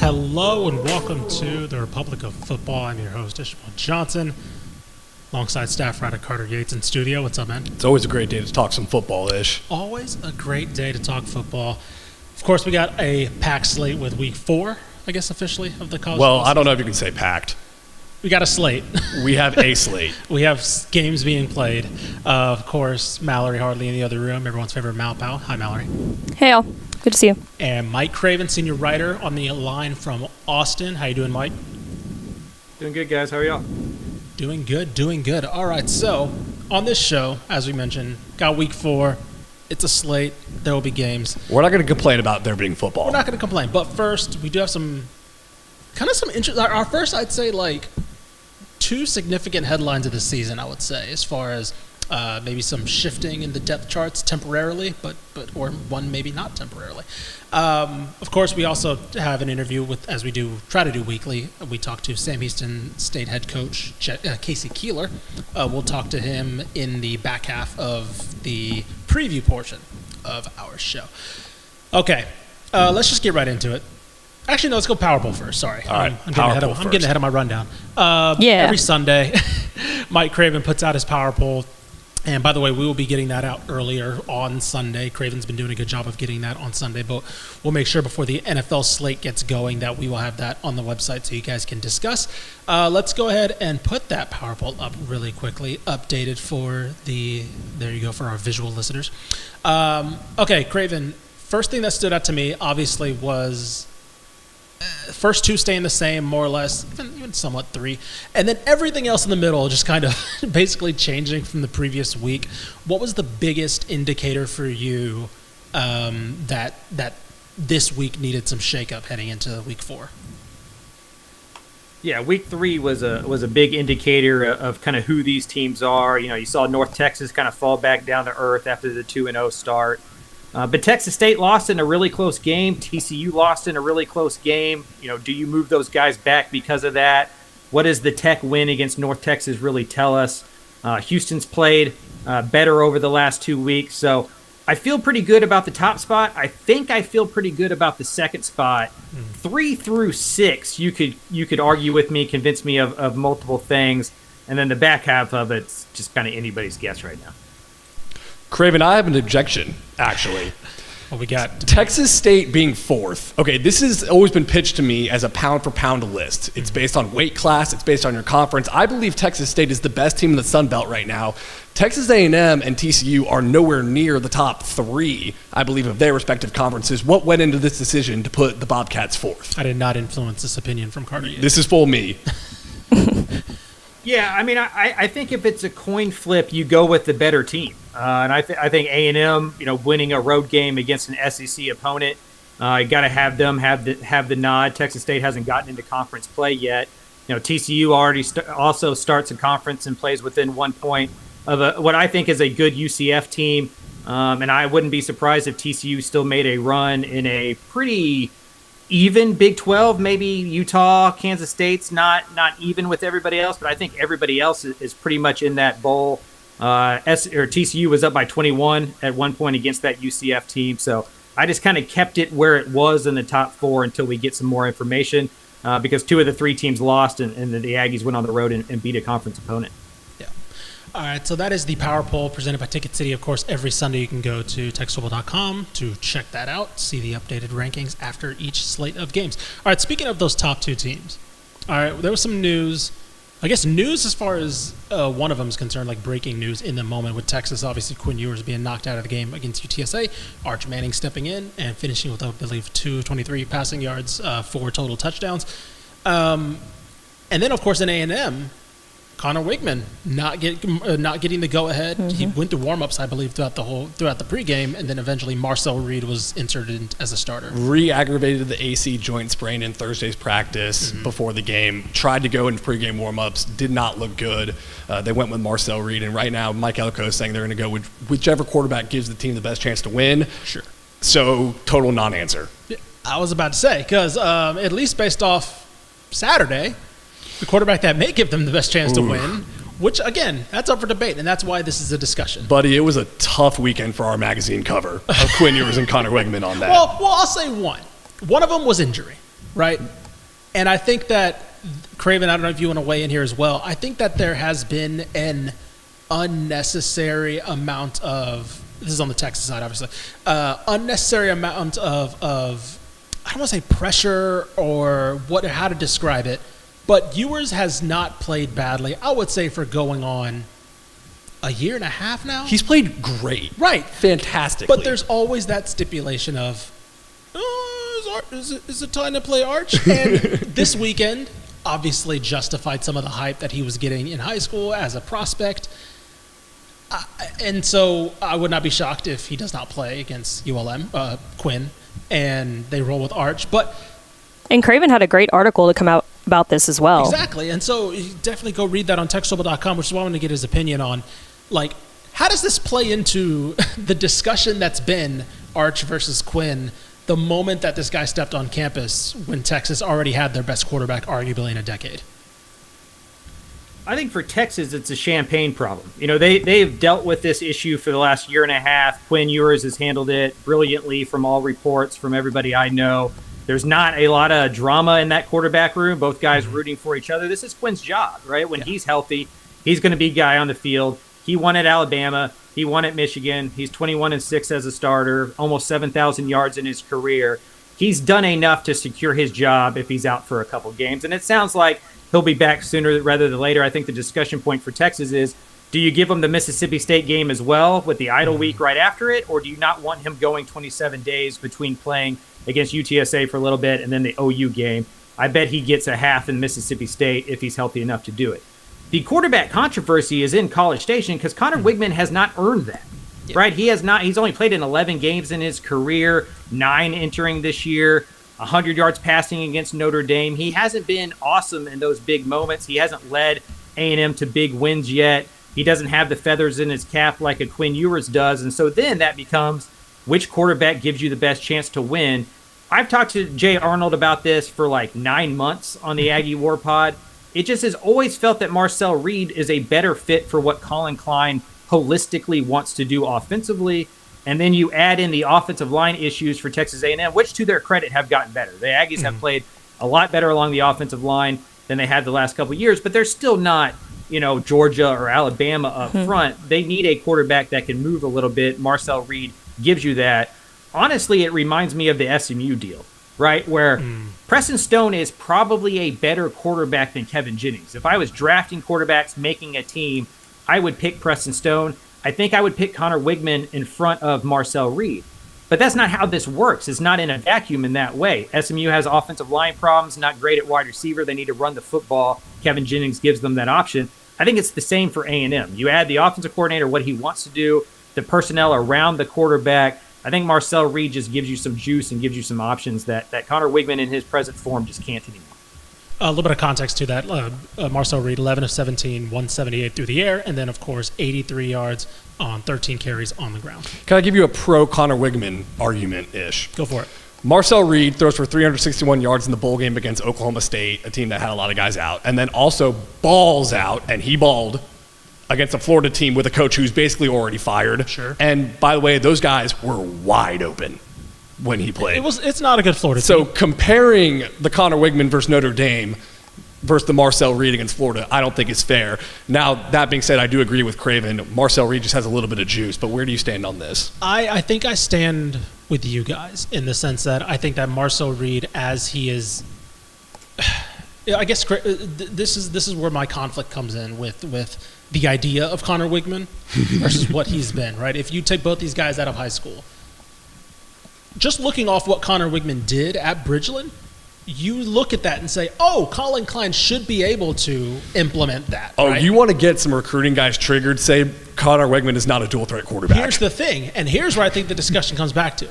Hello and welcome to the Republic of Football. I'm your host, Ishmael Johnson, alongside staff writer Carter Yates in studio. What's up, man? It's always a great day to talk some football-ish. Always a great day to talk football. Of course, we got a packed slate with Week 4, I guess officially, of the college. Well, I don't know if you can say packed. We got a slate. We have a slate. We have games being played. Of course, Mallory Hardley in the other room, everyone's favorite Mal Pal. Hi, Mallory. Hey, all. Good to see you. And Mike Craven, senior writer on the line from Austin. How you doing, Mike? Doing good, guys. How are y'all? Doing good. All right, so on this show, as we mentioned, got Week 4. It's a slate. There will be games. We're not going to complain about there being football. We're not going to complain. But first, we do have some interest. Our first, I'd say, like, 2 significant headlines of the season, I would say, as far as maybe some shifting in the depth charts temporarily, or one maybe not temporarily. Of course, we also have an interview with, as we try to do weekly. We talk to Sam Houston State head coach KC Keeler. We'll talk to him in the back half of the preview portion of our show. Okay, let's just get right into it. Actually, no, let's go Powerball first. Sorry. All right, I'm getting ahead of my rundown. Every Sunday, Mike Craven puts out his Power Poll. And by the way, we will be getting that out earlier on Sunday. Craven's been doing a good job of getting that on Sunday, but we'll make sure before the NFL slate gets going that we will have that on the website so you guys can discuss. Let's go ahead and put that Power Poll up really quickly, updated for for our visual listeners. Okay, Craven, first thing that stood out to me, obviously, was first 2 staying the same, more or less, even somewhat 3. And then everything else in the middle just kind of basically changing from the previous week. What was the biggest indicator for you that this week needed some shakeup heading into Week 4? Yeah, Week 3 was a big indicator of kind of who these teams are. You know, you saw North Texas kind of fall back down to earth after the 2-0 start. But Texas State lost in a really close game. TCU lost in a really close game. You know, do you move those guys back because of that? What does the Tech win against North Texas really tell us? Houston's played better over the last 2 weeks. So I feel pretty good about the top spot. I think I feel pretty good about the second spot. 3 through 6, you could argue with me, convince me of multiple things. And then the back half of it's just kind of anybody's guess right now. Craven, I have an objection, actually. What we got? Texas State being 4th. Okay, this has always been pitched to me as a pound-for-pound list. It's based on weight class. It's based on your conference. I believe Texas State is the best team in the Sun Belt right now. Texas A&M and TCU are nowhere near the top 3, I believe, of their respective conferences. What went into this decision to put the Bobcats 4th? I did not influence this opinion from Carter yet. This is full me. Yeah, I mean, I think if it's a coin flip, you go with the better team. And I think A&M, winning a road game against an SEC opponent, you got to have them have the nod. Texas State hasn't gotten into conference play yet. TCU already also starts a conference and plays within 1 point of what I think is a good UCF team. And I wouldn't be surprised if TCU still made a run in a pretty even Big 12, maybe Utah, Kansas State's not even with everybody else, but I think everybody else is pretty much in that bowl. TCU was up by 21 at one point against that UCF team, so I just kind of kept it where it was in the top 4 until we get some more information, because 2 of the 3 teams lost, and the Aggies went on the road and beat a conference opponent. All right, so that is the Power Poll presented by Ticket City. Of course, every Sunday you can go to textfootball.com to check that out, see the updated rankings after each slate of games. All right, speaking of those top 2 teams, all right, there was some news. I guess news as far as one of them is concerned, like breaking news in the moment with Texas. Obviously, Quinn Ewers being knocked out of the game against UTSA, Arch Manning stepping in and finishing with, I believe, 223 passing yards, 4 total touchdowns. And then, of course, in A&M, Connor Wigman not getting the go-ahead. Mm-hmm. He went through warm-ups, I believe, throughout the pregame, and then eventually Marcel Reed was inserted as a starter. Re-aggravated the AC joint sprain in Thursday's practice before the game. Tried to go into pregame warm-ups, did not look good. They went with Marcel Reed, and right now Mike Elko is saying they're going to go with whichever quarterback gives the team the best chance to win. Sure. So, total non-answer. Yeah, I was about to say, because at least based off Saturday, the quarterback that may give them the best chance to win, which, again, that's up for debate, and that's why this is a discussion. Buddy, it was a tough weekend for our magazine cover of Quinn Ewers and Connor Wigman on that. Well, I'll say one. One of them was injury. right? And I think that, Craven, I don't know if you want to weigh in here as well. I think that there has been an unnecessary amount of, this is on the Texas side, obviously, unnecessary amount of I don't want to say pressure or how to describe it, but Ewers has not played badly, I would say, for going on a year and a half now. He's played great. Right. Fantastically. But there's always that stipulation of, is it time to play Arch? And this weekend obviously justified some of the hype that he was getting in high school as a prospect. And so I would not be shocked if he does not play against ULM, Quinn, and they roll with Arch. And Craven had a great article to come out about this as well. Exactly. And so you definitely go read that on textable.com, which is why I wanted to get his opinion on, like, how does this play into the discussion that's been Arch versus Quinn the moment that this guy stepped on campus when Texas already had their best quarterback arguably in a decade? I think for Texas, it's a champagne problem. You know, they've dealt with this issue for the last year and a half. Quinn Ewers has handled it brilliantly from all reports, from everybody I know. There's not a lot of drama in that quarterback room, both guys rooting for each other. This is Quinn's job, right? When he's healthy, he's going to be guy on the field. He won at Alabama. He won at Michigan. He's 21-6 as a starter, almost 7,000 yards in his career. He's done enough to secure his job if he's out for a couple games. And it sounds like he'll be back sooner rather than later. I think the discussion point for Texas is, do you give him the Mississippi State game as well with the idle week right after it, or do you not want him going 27 days between playing against UTSA for a little bit and then the OU game? I bet he gets a half in Mississippi State if he's healthy enough to do it. The quarterback controversy is in College Station because Connor Wigman has not earned that, right? He has not. He's only played in 11 games in his career, 9 entering this year, 100 yards passing against Notre Dame. He hasn't been awesome in those big moments. He hasn't led A&M to big wins yet. He doesn't have the feathers in his cap like a Quinn Ewers does. And so then that becomes, which quarterback gives you the best chance to win? I've talked to Jay Arnold about this for like 9 months on the Aggie War Pod. It just has always felt that Marcel Reed is a better fit for what Colin Klein holistically wants to do offensively. And then you add in the offensive line issues for Texas A&M, which to their credit have gotten better. The Aggies have played a lot better along the offensive line than they had the last couple of years, but they're still not, you know, Georgia or Alabama up front. They need a quarterback that can move a little bit. Marcel Reed gives you that. Honestly, it reminds me of the SMU deal, right? Where Preston Stone is probably a better quarterback than Kevin Jennings. If I was drafting quarterbacks, making a team, I would pick Preston Stone. I think I would pick Connor Wigman in front of Marcel Reed. But that's not how this works. It's not in a vacuum in that way. SMU has offensive line problems, not great at wide receiver. They need to run the football. Kevin Jennings gives them that option. I think it's the same for A&M. You add the offensive coordinator, what he wants to do, the personnel around the quarterback. I think Marcel Reed just gives you some juice and gives you some options that Connor Wigman in his present form just can't anymore. A little bit of context to that. Marcel Reed, 11 of 17, 178 through the air, and then, of course, 83 yards on 13 carries on the ground. Can I give you a pro-Connor Wigman argument-ish? Go for it. Marcel Reed throws for 361 yards in the bowl game against Oklahoma State, a team that had a lot of guys out, and then also balls out, and he balled against a Florida team with a coach who's basically already fired. Sure. And, by the way, those guys were wide open when he played. It's not a good Florida team. So comparing the Connor Wigman versus Notre Dame versus the Marcel Reed against Florida, I don't think it's fair. Now, that being said, I do agree with Craven. Marcel Reed just has a little bit of juice, but where do you stand on this? I think I stand with you guys in the sense that I think that Marcel Reed, as he is, I guess this is where my conflict comes in with the idea of Connor Wigman versus what he's been, right? If you take both these guys out of high school, just looking off what Connor Wigman did at Bridgeland, you look at that and say, oh, Colin Klein should be able to implement that. Oh, right? You want to get some recruiting guys triggered, say Connor Wigman is not a dual threat quarterback. Here's the thing, and here's where I think the discussion comes back to.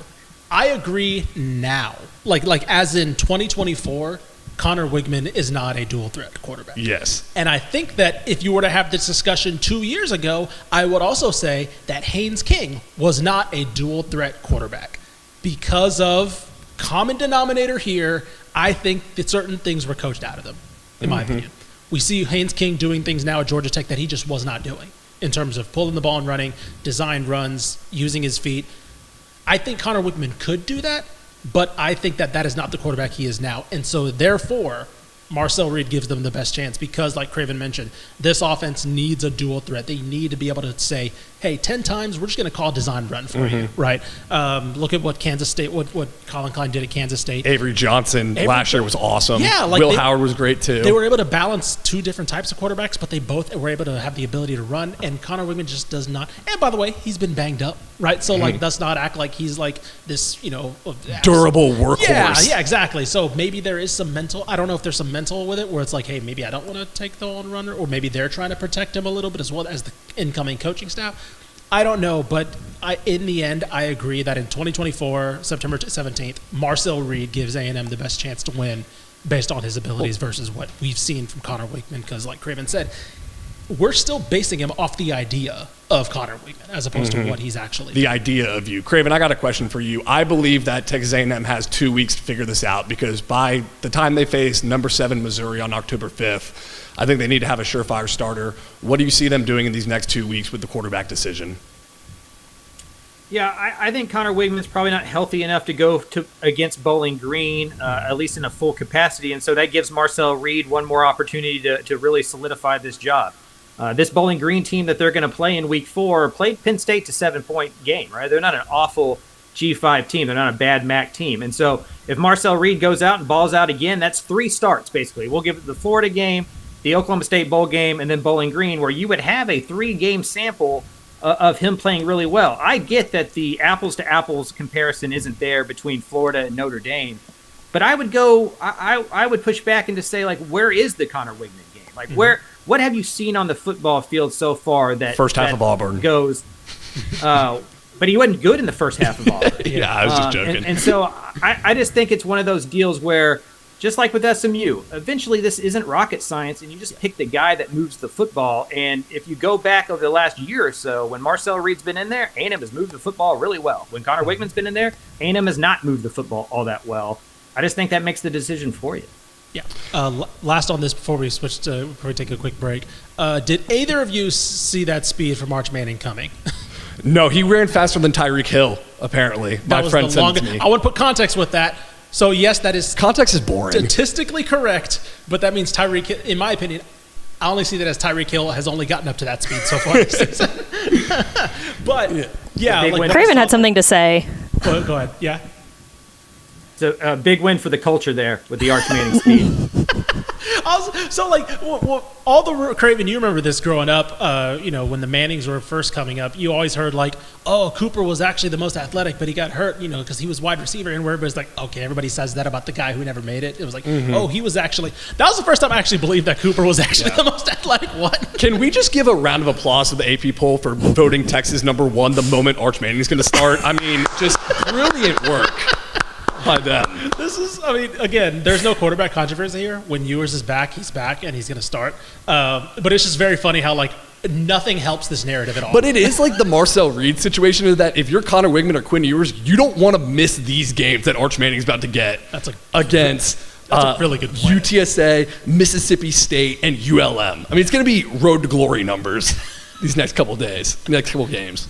I agree now. Like as in 2024, Connor Wigman is not a dual threat quarterback. Yes. And I think that if you were to have this discussion 2 years ago, I would also say that Haynes King was not a dual threat quarterback. Because of common denominator here, I think that certain things were coached out of them, in my opinion. We see Haynes King doing things now at Georgia Tech that he just was not doing in terms of pulling the ball and running, designed runs, using his feet. I think Connor Wigman could do that. But I think that is not the quarterback he is now. And so, therefore, Marcel Reed gives them the best chance because, like Craven mentioned, this offense needs a dual threat. They need to be able to say, hey, 10 times, we're just going to call a design run for you, right? Look at what Kansas State, what Colin Klein did at Kansas State. Avery Johnson last year was awesome. Yeah. Will Howard was great, too. They were able to balance two different types of quarterbacks, but they both were able to have the ability to run, and Connor Wigman just does not. And, by the way, he's been banged up, right? So, let's not act like he's like this, durable workhorse. Yeah, exactly. So maybe there is some mental. I don't know if there's some mental with it where it's like, hey, maybe I don't want to take the on runner, or maybe they're trying to protect him a little bit as well as the incoming coaching staff. I don't know, but in the end, I agree that in 2024, September 17th, Marcel Reed gives A&M the best chance to win based on his abilities versus what we've seen from Connor Wigman. Because, like Craven said, we're still basing him off the idea of Connor Wigman as opposed to what he's actually the idea of you. Craven, I got a question for you. I believe that Texas A&M has 2 weeks to figure this out because by the time they face number 7 Missouri on October 5th, I think they need to have a surefire starter. What do you see them doing in these next 2 weeks with the quarterback decision? Yeah, I think Connor Wigman's probably not healthy enough to go against Bowling Green, at least in a full capacity. And so that gives Marcel Reed one more opportunity to really solidify this job. This Bowling Green team that they're going to play in week 4 played Penn State to 7-point game, right? They're not an awful G5 team. They're not a bad MAC team. And so if Marcel Reed goes out and balls out again, that's 3 starts, basically. We'll give it the Florida game, the Oklahoma State Bowl game, and then Bowling Green, where you would have a 3-game sample of him playing really well. I get that the apples-to-apples comparison isn't there between Florida and Notre Dame, but I would go – I would push back and to say, like, where is the Connor Wigman game? Like, what have you seen on the football field so far that – First half of Auburn. Goes but he wasn't good in the first half of Auburn. Yeah, I was just joking. And so I just think it's one of those deals where – just like with SMU, eventually this isn't rocket science, and you just pick the guy that moves the football. And if you go back over the last year or so, when Marcel Reed's been in there, A&M has moved the football really well. When Connor Wigman's been in there, A&M has not moved the football all that well. I just think that makes the decision for you. Yeah. Last on this before we take a quick break. Did either of you see that speed from Arch Manning coming? No, he ran faster than Tyreek Hill, apparently. My friend sent it to me. I want to put context with that. So, yes, that is context is boring. Statistically correct, but that means Tyreek, in my opinion, I only see that as Tyreek Hill has only gotten up to that speed so far this season. But, yeah. Craven had something to say. Go ahead. Yeah. It's a big win for the culture there with the Arch Manning speed. Craven, you remember this growing up, when the Mannings were first coming up, you always heard like, oh, Cooper was actually the most athletic, but he got hurt, because he was wide receiver, and where everybody's like, okay, everybody says that about the guy who never made it. It was like, oh, he was actually, that was the first time I actually believed that Cooper was actually the most athletic one. Can we just give a round of applause to the AP poll for voting Texas number 1 the moment Arch Manning is going to start? I mean, just brilliant work by them. Again, there's no quarterback controversy here. When Ewers is back, he's back, and he's going to start. But it's just very funny how, like, nothing helps this narrative at all. But it is like the Marcel Reed situation is that if you're Connor Wigman or Quinn Ewers, you don't want to miss these games that Arch Manning's about to get against a really good point. UTSA, Mississippi State, and ULM. I mean, it's going to be road to glory numbers these next couple of days, next couple of games.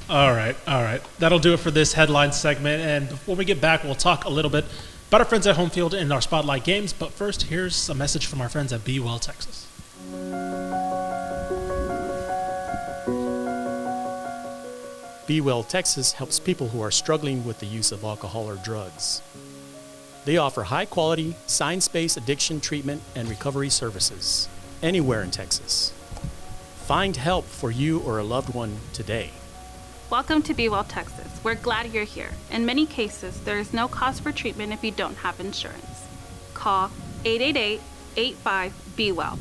All right. That'll do it for this headline segment. And before we get back, we'll talk a little bit about our friends at Home Field and our Spotlight games. But first, here's a message from our friends at Be Well, Texas. Be Well, Texas helps people who are struggling with the use of alcohol or drugs. They offer high-quality, science-based addiction treatment and recovery services anywhere in Texas. Find help for you or a loved one today. Welcome to Be Well, Texas. We're glad you're here. In many cases, there is no cost for treatment if you don't have insurance. Call 888-85-BE-WELL.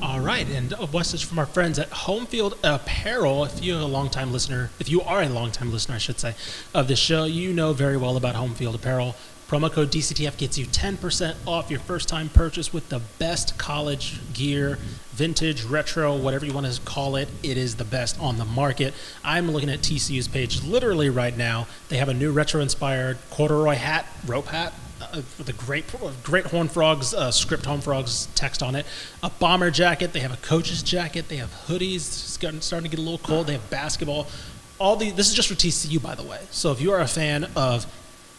All right, and a message from our friends at Home Field Apparel. If you are a longtime listener, I should say, of the show, you know very well about Home Field Apparel. Promo code DCTF gets you 10% off your first-time purchase with the best college gear, vintage, retro, whatever you want to call it. It is the best on the market. I'm looking at TCU's page literally right now. They have a new retro-inspired corduroy hat, rope hat, with a great Horned Frogs, script Horned Frogs text on it. A bomber jacket. They have a coach's jacket. They have hoodies. It's starting to get a little cold. They have basketball. this is just for TCU, by the way. So if you are a fan of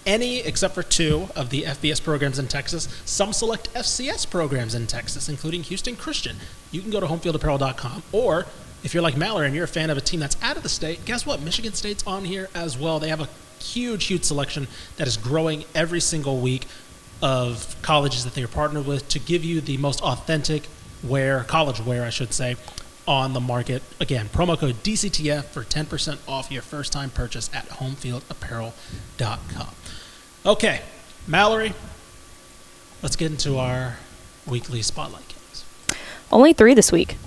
any except for 2 of the FBS programs in Texas, some select FCS programs in Texas, including Houston Christian, you can go to homefieldapparel.com. Or if you're like Mallory and you're a fan of a team that's out of the state, guess what? Michigan State's on here as well. They have a huge selection that is growing every single week of colleges that they are partnered with to give you the most authentic college wear, I should say, on the market. Again, promo code DCTF for 10% off your first time purchase at homefieldapparel.com. Okay, Mallory, let's get into our weekly spotlight games. Only 3 this week.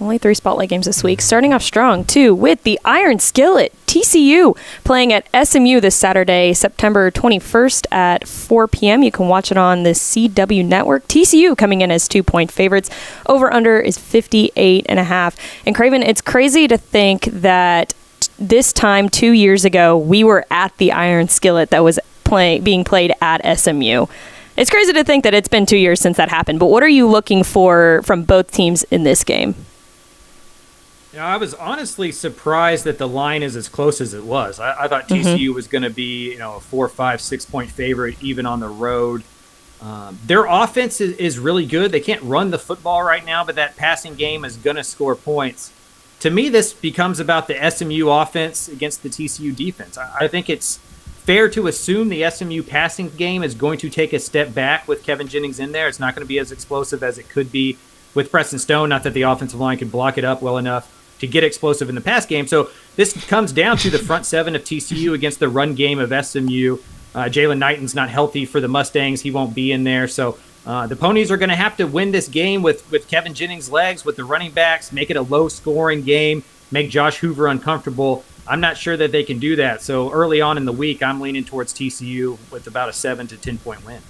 Only 3 spotlight games this week. Starting off strong, too, with the Iron Skillet, TCU, playing at SMU this Saturday, September 21st at 4 p.m. You can watch it on the CW network. TCU coming in as 2-point favorites. Over-under is 58.5. And Craven, it's crazy to think that this time 2 years ago, we were at the Iron Skillet that was being played at SMU. It's crazy to think that it's been 2 years since that happened, but what are you looking for from both teams in this game? I was honestly surprised that the line is as close as it was. I thought TCU was going to be, a 4, 5, 6-point favorite even on the road. Their offense is really good. They can't run the football right now, but that passing game is going to score points. To me, this becomes about the SMU offense against the TCU defense. I think it's fair to assume the SMU passing game is going to take a step back with Kevin Jennings in there. It's not going to be as explosive as it could be with Preston Stone. Not that the offensive line could block it up well enough to get explosive in the pass game. So this comes down to the front 7 of TCU against the run game of SMU. Jalen Knighton's not healthy for the Mustangs. He won't be in there. So the Ponies are going to have to win this game with Kevin Jennings' legs, with the running backs, make it a low-scoring game, make Josh Hoover uncomfortable. I'm not sure that they can do that. So early on in the week, I'm leaning towards TCU with about a 7 to 10-point win.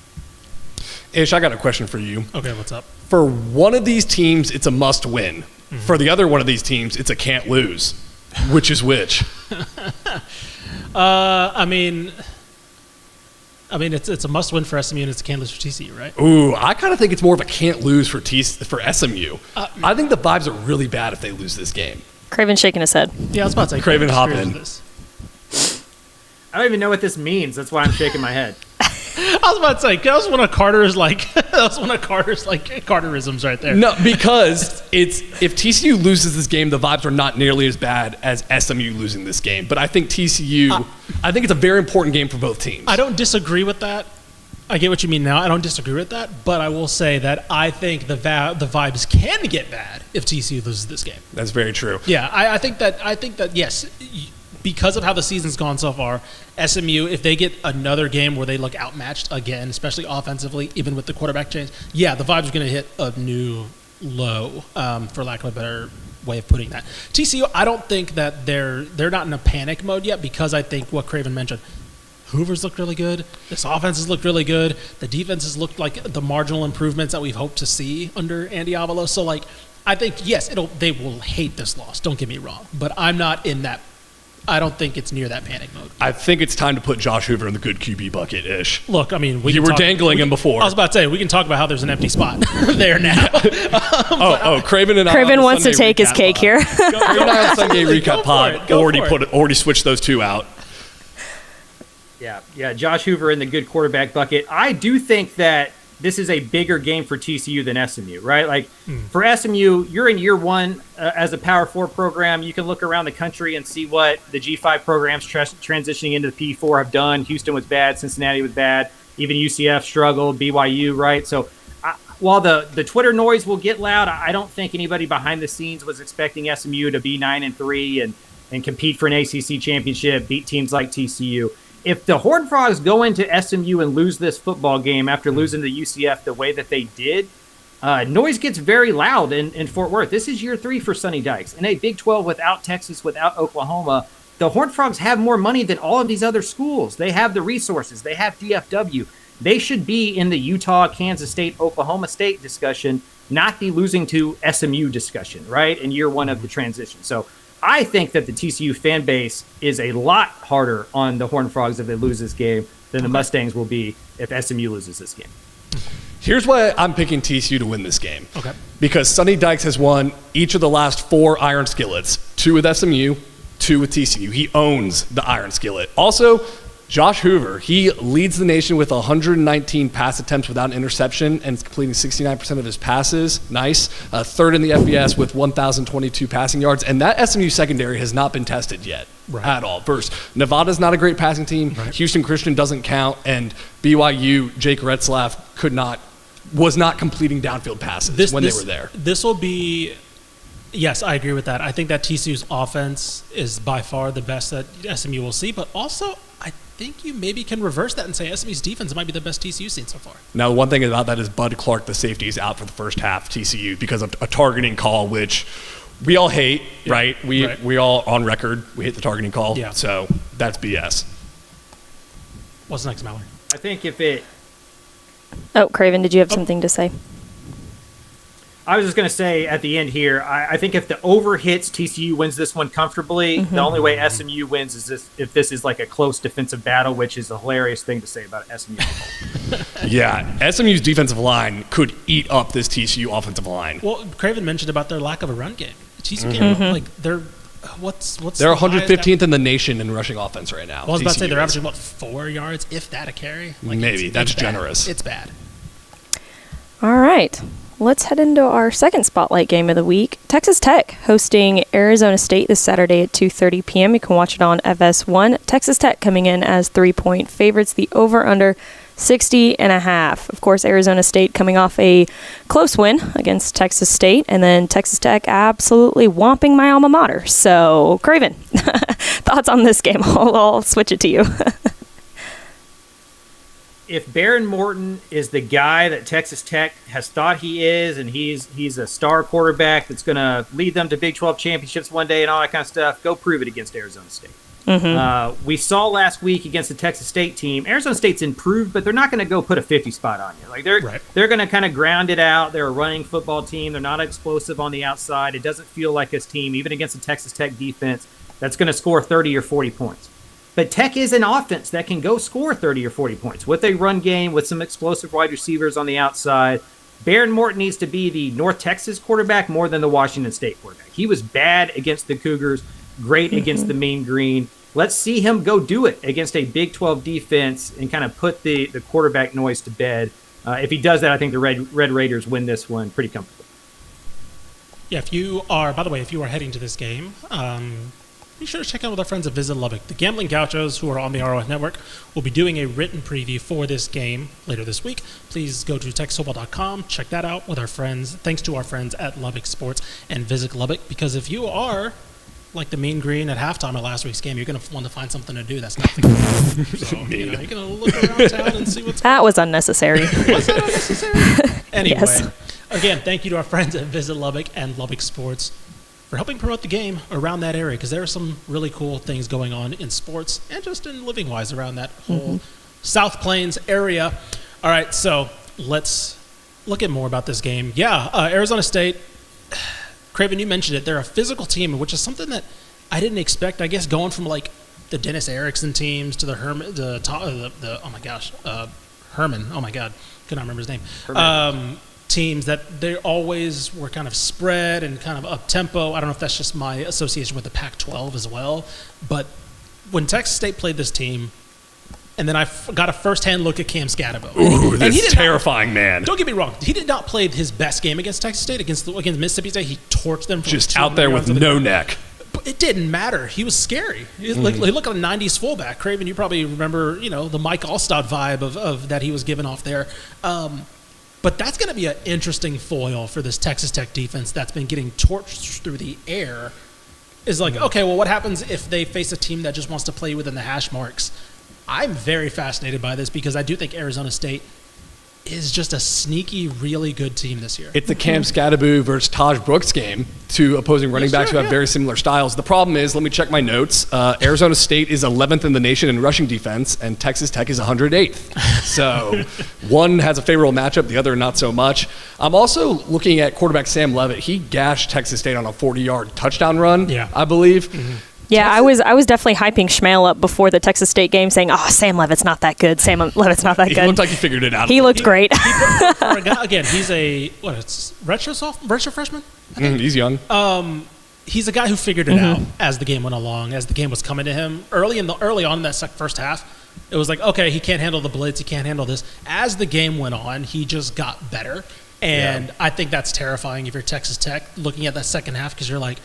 Ish, I got a question for you. Okay, what's up? For one of these teams, it's a must-win. Mm-hmm. For the other one of these teams, it's a can't-lose. Which is which? I mean, it's a must-win for SMU and it's a can't-lose for TCU, right? Ooh, I kind of think it's more of a can't-lose for SMU. I think the vibes are really bad if they lose this game. Craven's shaking his head. Yeah, I was about to say. Craven, hop in. I don't even know what this means. That's why I'm shaking my head. I was about to say, that was one of Carter's Carterisms right there. No, because if TCU loses this game, the vibes are not nearly as bad as SMU losing this game. But I think I think it's a very important game for both teams. I don't disagree with that. I get what you mean now. I don't disagree with that, but I will say that I think the vibes can get bad if TCU loses this game. That's very true. Yeah, I think that yes, because of how the season's gone so far, SMU, if they get another game where they look outmatched again, especially offensively, even with the quarterback change, yeah, the vibes are going to hit a new low, for lack of a better way of putting that. TCU, I don't think that they're not in a panic mode yet, because I think what Craven mentioned, Hoover's looked really good. This offense has looked really good. The defense has looked like the marginal improvements that we've hoped to see under Andy Avalos. So, I think, yes, they will hate this loss. Don't get me wrong. But I'm not in that. I don't think it's near that panic mode. I think it's time to put Josh Hoover in the good QB bucket-ish. Look, I mean, you were dangling him before. I was about to say, we can talk about how there's an empty spot there now. Craven and I Craven wants to take his cake here. Craven and I on Sunday recap pod already switched those two out. Yeah, Josh Hoover in the good quarterback bucket. I do think that this is a bigger game for TCU than SMU, right? For SMU, you're in year one as a Power 4 program. You can look around the country and see what the G5 programs transitioning into the P4 have done. Houston was bad. Cincinnati was bad. Even UCF struggled. BYU, right? So while the Twitter noise will get loud, I don't think anybody behind the scenes was expecting SMU to be 9-3 and compete for an ACC championship, beat teams like TCU. If the Horned Frogs go into SMU and lose this football game after losing to UCF the way that they did, noise gets very loud in Fort Worth. This is year 3 for Sonny Dykes. In a Big 12 without Texas, without Oklahoma, the Horned Frogs have more money than all of these other schools. They have the resources. They have DFW. They should be in the Utah, Kansas State, Oklahoma State discussion, not the losing to SMU discussion, right, in year 1 of the transition. So I think that the TCU fan base is a lot harder on the Horned Frogs if they lose this game than the Mustangs will be if SMU loses this game. Here's why I'm picking TCU to win this game. Okay. Because Sonny Dykes has won each of the last 4 Iron Skillets, 2 with SMU, 2 with TCU. He owns the Iron Skillet. Also, Josh Hoover, he leads the nation with 119 pass attempts without an interception and is completing 69% of his passes. Nice. Third in the FBS with 1,022 passing yards. And that SMU secondary has not been tested yet at all. First, Nevada's not a great passing team. Right. Houston Christian doesn't count. And BYU, Jake Retzlaff was not completing downfield passes when they were there. This will be... Yes, I agree with that. I think that TCU's offense is by far the best that SMU will see, but also I think you maybe can reverse that and say SMU's defense might be the best TCU's seen so far. Now, one thing about that is Bud Clark, the safety, is out for the first half TCU because of a targeting call, which we all hate, right? We all on record, we hate the targeting call, so that's BS. What's next, Mallory? I think if it... Oh, Craven, did you have something to say? I was just going to say at the end here, I think if the over hits, TCU wins this one comfortably. The only way SMU wins is if this is like a close defensive battle, which is a hilarious thing to say about SMU. Yeah, SMU's defensive line could eat up this TCU offensive line. Well, Craven mentioned about their lack of a run game. TCU game, like they're they're 115th in the nation in rushing offense right now. Well, I was about to say they're averaging 4 yards, if that, a carry. Like maybe that's generous. It's bad. All right. Let's head into our second spotlight game of the week. Texas Tech hosting Arizona State this Saturday at 2:30 p.m. You can watch it on FS1. Texas Tech coming in as 3-point favorites. The over-under 60.5. Of course, Arizona State coming off a close win against Texas State, and then Texas Tech absolutely whomping my alma mater. So, Craven, thoughts on this game? I'll switch it to you. If Baron Morton is the guy that Texas Tech has thought he is, and he's a star quarterback that's going to lead them to Big 12 championships one day and all that kind of stuff, go prove it against Arizona State. We saw last week against the Texas State team, Arizona State's improved, but they're not going to go put a 50 spot on you. Like they're going to kind of ground it out. They're a running football team. They're not explosive on the outside. It doesn't feel like this team, even against a Texas Tech defense, that's going to score 30 or 40 points. But Tech is an offense that can go score 30 or 40 points with a run game, with some explosive wide receivers on the outside. Baron Morton needs to be the North Texas quarterback more than the Washington State quarterback. He was bad against the Cougars, great against the Mean Green. Let's see him go do it against a Big 12 defense and kind of put the quarterback noise to bed. If he does that, I think the Red Raiders win this one pretty comfortably. Yeah, if you are heading to this game, be sure to check out with our friends at Visit Lubbock. The Gambling Gauchos, who are on the ROF network, will be doing a written preview for this game later this week. Please go to TexasFootball.com, check that out with our friends. Thanks to our friends at Lubbock Sports and Visit Lubbock, because if you are like the Mean Green at halftime of last week's game, you're going to want to find something to do that's nothing. So, you're going to look around town and see what's going on. That was unnecessary. Was that unnecessary? Anyway, Yes. Again, thank you to our friends at Visit Lubbock and Lubbock Sports for helping promote the game around that area, because there are some really cool things going on in sports and just in living-wise around that whole South Plains area. All right, so let's look at more about this game. Yeah, Arizona State, Craven, you mentioned it. They're a physical team, which is something that I didn't expect, I guess, going from like the Dennis Erickson teams to the Herman. Oh, my God. Could not remember his name. Teams that they always were kind of spread and kind of up-tempo. I don't know if that's just my association with the Pac-12 as well. But when Texas State played this team, and then I got a first-hand look at Cam Scatterbo. Ooh, this terrifying man. Don't get me wrong. He did not play his best game against Texas State. Against Mississippi State, he torched them. From just out there with no neck. But it didn't matter. He was scary. He looked like a 90s fullback. Craven, you probably remember, the Mike Allstott vibe of that he was giving off there. But that's going to be an interesting foil for this Texas Tech defense that's been getting torched through the air. Is like, okay, well, what happens if they face a team that just wants to play within the hash marks? I'm very fascinated by this because I do think Arizona State is just a sneaky, really good team this year. It's the Cam Scatterbo versus Taj Brooks game, two opposing running backs who have very similar styles. The problem is, let me check my notes, Arizona State is 11th in the nation in rushing defense, and Texas Tech is 108th. So one has a favorable matchup, the other not so much. I'm also looking at quarterback Sam Leavitt. He gashed Texas State on a 40-yard touchdown run, I believe. Yeah, I was definitely hyping Schmale up before the Texas State game, saying, "Oh, Sam Leavitt's not that good. Sam Leavitt's not that good." He looked like he figured it out. He looked great. Again, he's a retro freshman. He's young. he's a guy who figured it out as the game went along, as the game was coming to him. Early on in that first half, it was like, okay, he can't handle the blitz, he can't handle this. As the game went on, he just got better. And I think that's terrifying if you're Texas Tech looking at that second half, because you're like,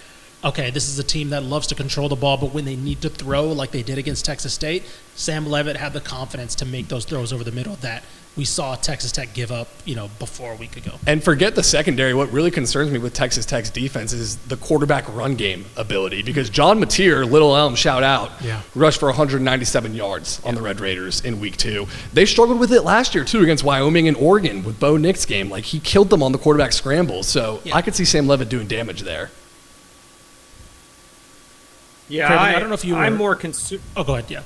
okay, this is a team that loves to control the ball, but when they need to throw like they did against Texas State, Sam Leavitt had the confidence to make those throws over the middle that we saw Texas Tech give up, before a week ago. And forget the secondary. What really concerns me with Texas Tech's defense is the quarterback run game ability, because John Mateer, Little Elm, shout out, rushed for 197 yards on the Red Raiders in week 2. They struggled with it last year, too, against Wyoming and Oregon with Bo Nix's game. Like, he killed them on the quarterback scramble. So I could see Sam Leavitt doing damage there. Yeah, Craven, I don't know if you were... I'm more concerned. Oh, go ahead, yeah.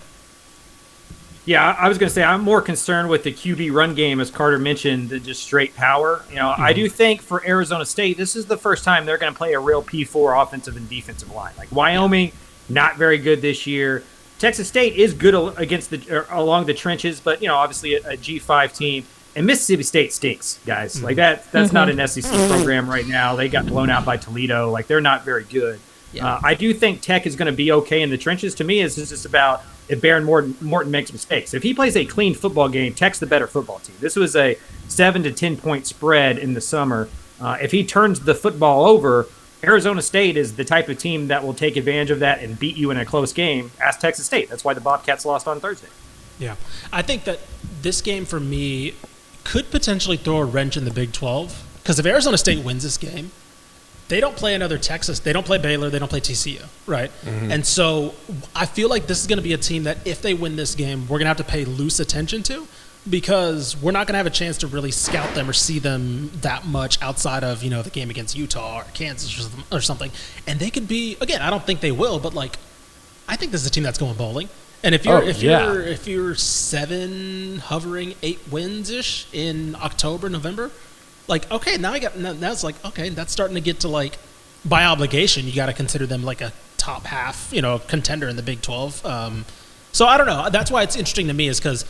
Yeah, I was going to say I'm more concerned with the QB run game, as Carter mentioned, than just straight power. I do think for Arizona State, this is the first time they're going to play a real P4 offensive and defensive line. Like Wyoming, not very good this year. Texas State is good against along the trenches, but obviously a G5 team. And Mississippi State stinks, guys. Like that's not an SEC program right now. They got blown out by Toledo. Like they're not very good. Yeah. I do think Tech is going to be okay in the trenches. To me, it's just about if Baron Morton makes mistakes. If he plays a clean football game, Tech's the better football team. This was a 7 to 10 point spread in the summer. If he turns the football over, Arizona State is the type of team that will take advantage of that and beat you in a close game. Ask Texas State. That's why the Bobcats lost on Thursday. Yeah, I think that this game for me could potentially throw a wrench in the Big 12, because if Arizona State wins this game, they don't play another Texas. They don't play Baylor. They don't play TCU, right? And so I feel like this is going to be a team that if they win this game, we're going to have to pay loose attention to, because we're not going to have a chance to really scout them or see them that much outside of, the game against Utah or Kansas or something. And they could be, again, I don't think they will, but I think this is a team that's going bowling. And if you're 7 hovering 8 wins ish in October, November, okay, now it's okay, that's starting to get to by obligation, you got to consider them like a top half, contender in the Big 12. So I don't know. That's why it's interesting to me, is because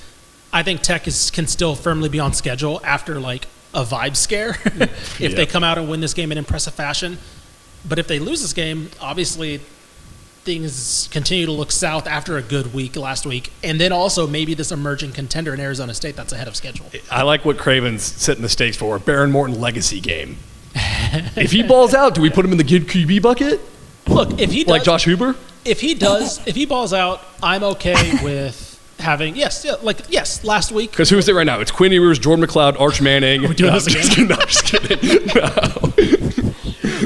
I think Tech can still firmly be on schedule after a vibe scare if they come out and win this game in impressive fashion. But if they lose this game, obviously things continue to look south after a good week last week, and then also maybe this emerging contender in Arizona State that's ahead of schedule. I like what Craven's setting the stakes for, a Baron Morton legacy game. If he balls out, do we put him in the good QB bucket? Look, if he does, like Josh Huber? If he balls out, I'm okay with having last week. Because who's it right now? It's Quinn Ewers, Jordan McLeod, Arch Manning. Are we doing this again? No, I'm just kidding. No.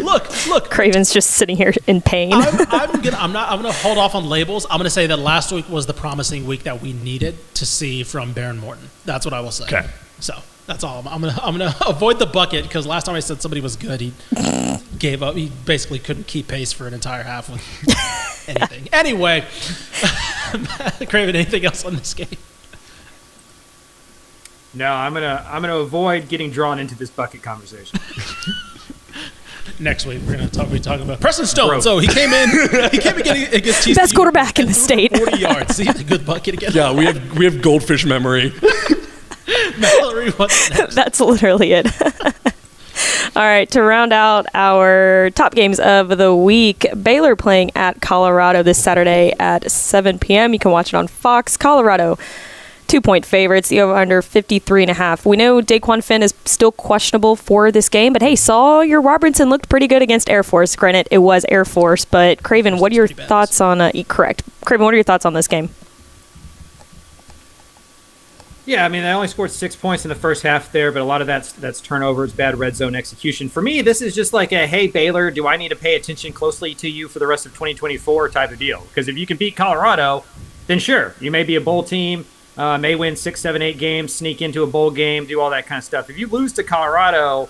Look. Craven's just sitting here in pain. I'm gonna hold off on labels. I'm gonna say that last week was the promising week that we needed to see from Baron Morton. That's what I will say. Okay. So that's all. I'm gonna avoid the bucket, because last time I said somebody was good, he gave up. He basically couldn't keep pace for an entire half with anything. Anyway, Craven, anything else on this game? No, I'm gonna avoid getting drawn into this bucket conversation. Next week we're going to be talking about Preston Stone. So he came in getting against TCU. Best quarterback in the state. 40 yards. See, a good bucket again. Yeah, we have goldfish memory. Mallory, what's next? That's literally it. All right, to round out our top games of the week, Baylor playing at Colorado this Saturday at 7 p.m. You can watch it on Fox. Colorado, 2-point favorites, the over-under 53.5. We know Daquan Finn is still questionable for this game, but hey, Sawyer Robertson looked pretty good against Air Force. Granted, it was Air Force, but Craven, what are your thoughts on correct? Craven, what are your thoughts on this game? Yeah, I mean, they only scored 6 points in the first half there, but a lot of that's turnovers, bad red zone execution. For me, this is just like a, hey, Baylor, do I need to pay attention closely to you for the rest of 2024 type of deal? Because if you can beat Colorado, then sure, you may be a bowl team. May win 6, 7, 8 games, sneak into a bowl game, do all that kind of stuff. If you lose to Colorado,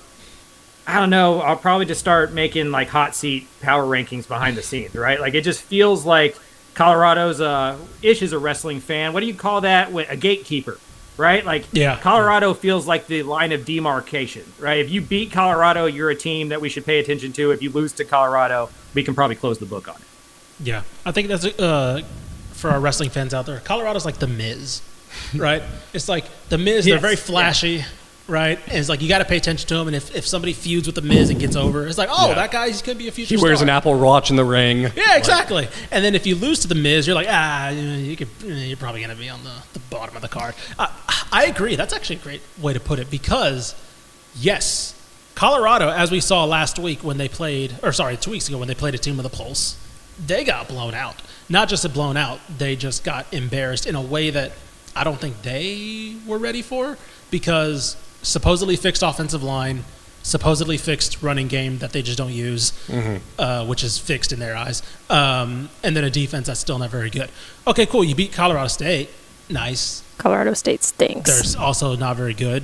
I don't know, I'll probably just start making hot seat power rankings behind the scenes, right? It just feels like Colorado's Ish is a wrestling fan. What do you call that? A gatekeeper, right? Colorado feels like the line of demarcation, right? If you beat Colorado, you're a team that we should pay attention to. If you lose to Colorado, we can probably close the book on it. Yeah, I think that's for our wrestling fans out there. Colorado's like the Miz. Right? It's like the Miz, they're very flashy. right? And it's like, you got to pay attention to him. And if somebody feuds with The Miz and gets over, it's like, oh, that guy's going to be a future star. He wears an Apple Watch in the ring. Yeah, exactly. And then if you lose to The Miz, you're like, you're probably going to be on the bottom of the card. I agree. That's actually a great way to put it because, yes, Colorado, as we saw last week when they played, 2 weeks ago when they played a team with a pulse, they got blown out. Not just blown out, they just got embarrassed in a way that I don't think they were ready for because supposedly fixed offensive line, supposedly fixed running game that they just don't use, which is fixed in their eyes, and then a defense that's still not very good. Okay, cool. You beat Colorado State. Nice. Colorado State stinks. They're also not very good.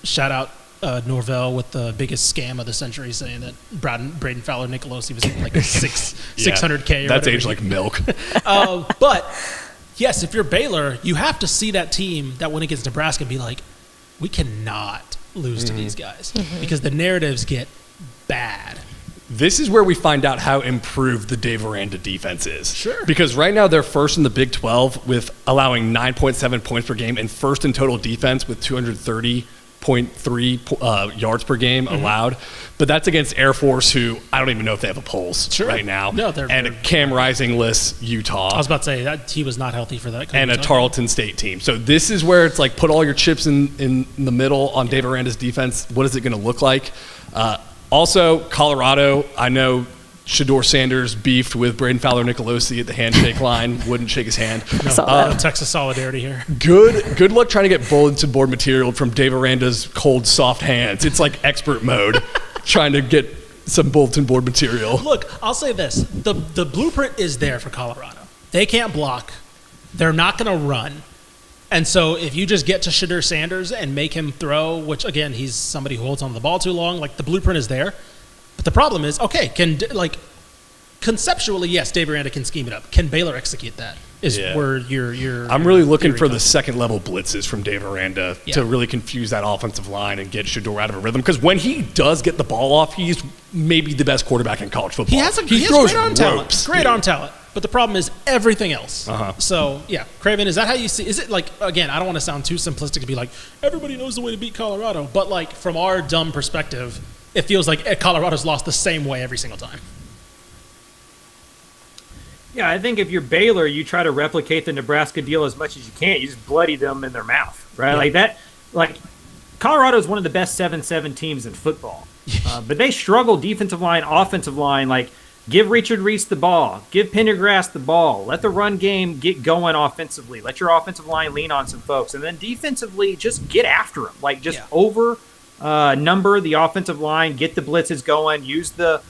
Shout out Norvell with the biggest scam of the century, saying that Braden Fowler Nicolosi was like $600K. That's aged like milk. But yes, if you're Baylor, you have to see that team that went against Nebraska and be like, we cannot lose to these guys because the narratives get bad. This is where we find out how improved the Dave Aranda defense is. Sure. Because right now they're first in the Big 12 with allowing 9.7 points per game and first in total defense with 230.3 yards per game allowed. But that's against Air Force, who I don't even know if they have a pulse right now. No, and a Cam Rising-less Utah. I was about to say that he was not healthy for that. And a Tarleton State team. So this is where it's like put all your chips in the middle on Dave Aranda's defense. What is it going to look like? Also, Colorado, I know Shedeur Sanders beefed with Braden Fowler Nicolosi at the handshake line, wouldn't shake his hand. Texas solidarity here. Good luck trying to get bulletin board material from Dave Aranda's cold, soft hands. It's like expert mode trying to get some bulletin board material. Look, I'll say this. The blueprint is there for Colorado. They can't block. They're not going to run. And so if you just get to Shedeur Sanders and make him throw, which, again, he's somebody who holds on to the ball too long, like the blueprint is there. But the problem is, okay, conceptually, yes, Dave Aranda can scheme it up. Can Baylor execute that? Where I'm really looking for the second level blitzes from Dave Aranda to really confuse that offensive line and get Shedeur out of a rhythm. Because when he does get the ball off, he's maybe the best quarterback in college football. He has great arm talent. Great arm talent. But the problem is everything else. So, yeah, Craven, is that how you see? Is it like, again, I don't want to sound too simplistic to be like, everybody knows the way to beat Colorado. But like from our dumb perspective, it feels like Colorado's lost the same way every single time. Yeah, I think if you're Baylor, you try to replicate the Nebraska deal as much as you can. You just bloody them in their mouth, right? Like that. Like Colorado is one of the best 7-7 teams in football, but they struggle defensive line, offensive line. Like give Richard Reese the ball, give Pendergrass the ball, let the run game get going offensively. Let your offensive line lean on some folks, and then defensively, just get after them. Like just over number the offensive line, get the blitzes going, use the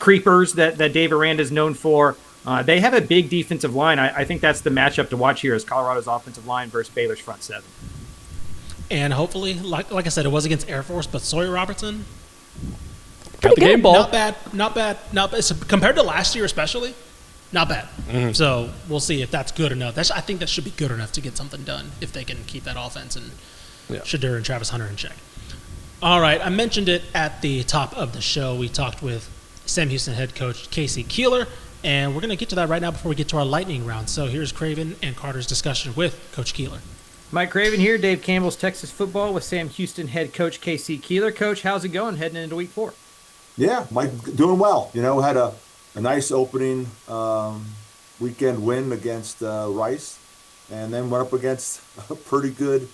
creepers that Dave Aranda is known for. They have a big defensive line. I think that's the matchup to watch here is Colorado's offensive line versus Baylor's front seven. And hopefully, like I said, it was against Air Force, but Sawyer Robertson, got the game ball. Not bad. So compared to last year especially, not bad. So we'll see if that's good enough. I think that should be good enough to get something done if they can keep that offense and Shedeur and Travis Hunter in check. All right, I mentioned it at the top of the show. We talked with Sam Houston head coach KC Keeler, and we're going to get to that right now before we get to our lightning round. So here's Craven and Carter's discussion with Coach Keeler. Mike Craven here, Dave Campbell's Texas Football with Sam Houston head coach KC Keeler. Coach, how's it going heading into week 4? Yeah, Mike, doing well. You know, had a nice opening weekend win against Rice, and then went up against a pretty good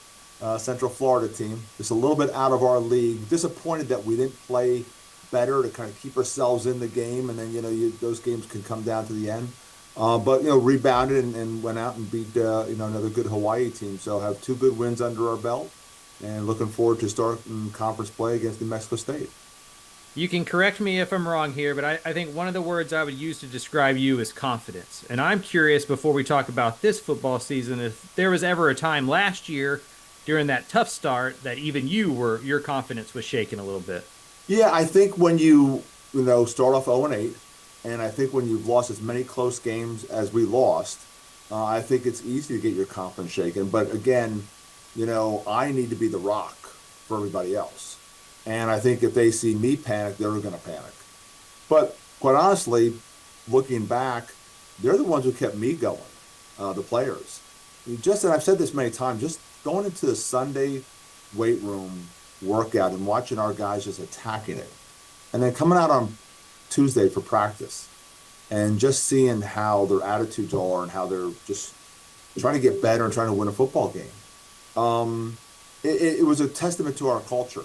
Central Florida team. Just a little bit out of our league. Disappointed that we didn't play better to kind of keep ourselves in the game, and then those games can come down to the end. But rebounded and went out and beat another good Hawaii team. So have 2 good wins under our belt, and looking forward to starting conference play against New Mexico State. You can correct me if I'm wrong here, but I think one of the words I would use to describe you is confidence. And I'm curious, before we talk about this football season, if there was ever a time last year during that tough start that even your confidence was shaken a little bit. Yeah, I think when you start off 0-8, and I think when you've lost as many close games as we lost, I think it's easy to get your confidence shaken. But again, I need to be the rock for everybody else. And I think if they see me panic, they're going to panic. But quite honestly, looking back, they're the ones who kept me going, the players. And I've said this many times, just going into the Sunday weight room workout and watching our guys just attacking it. And then coming out on Tuesday for practice and just seeing how their attitudes are and how they're just trying to get better and trying to win a football game. It was a testament to our culture.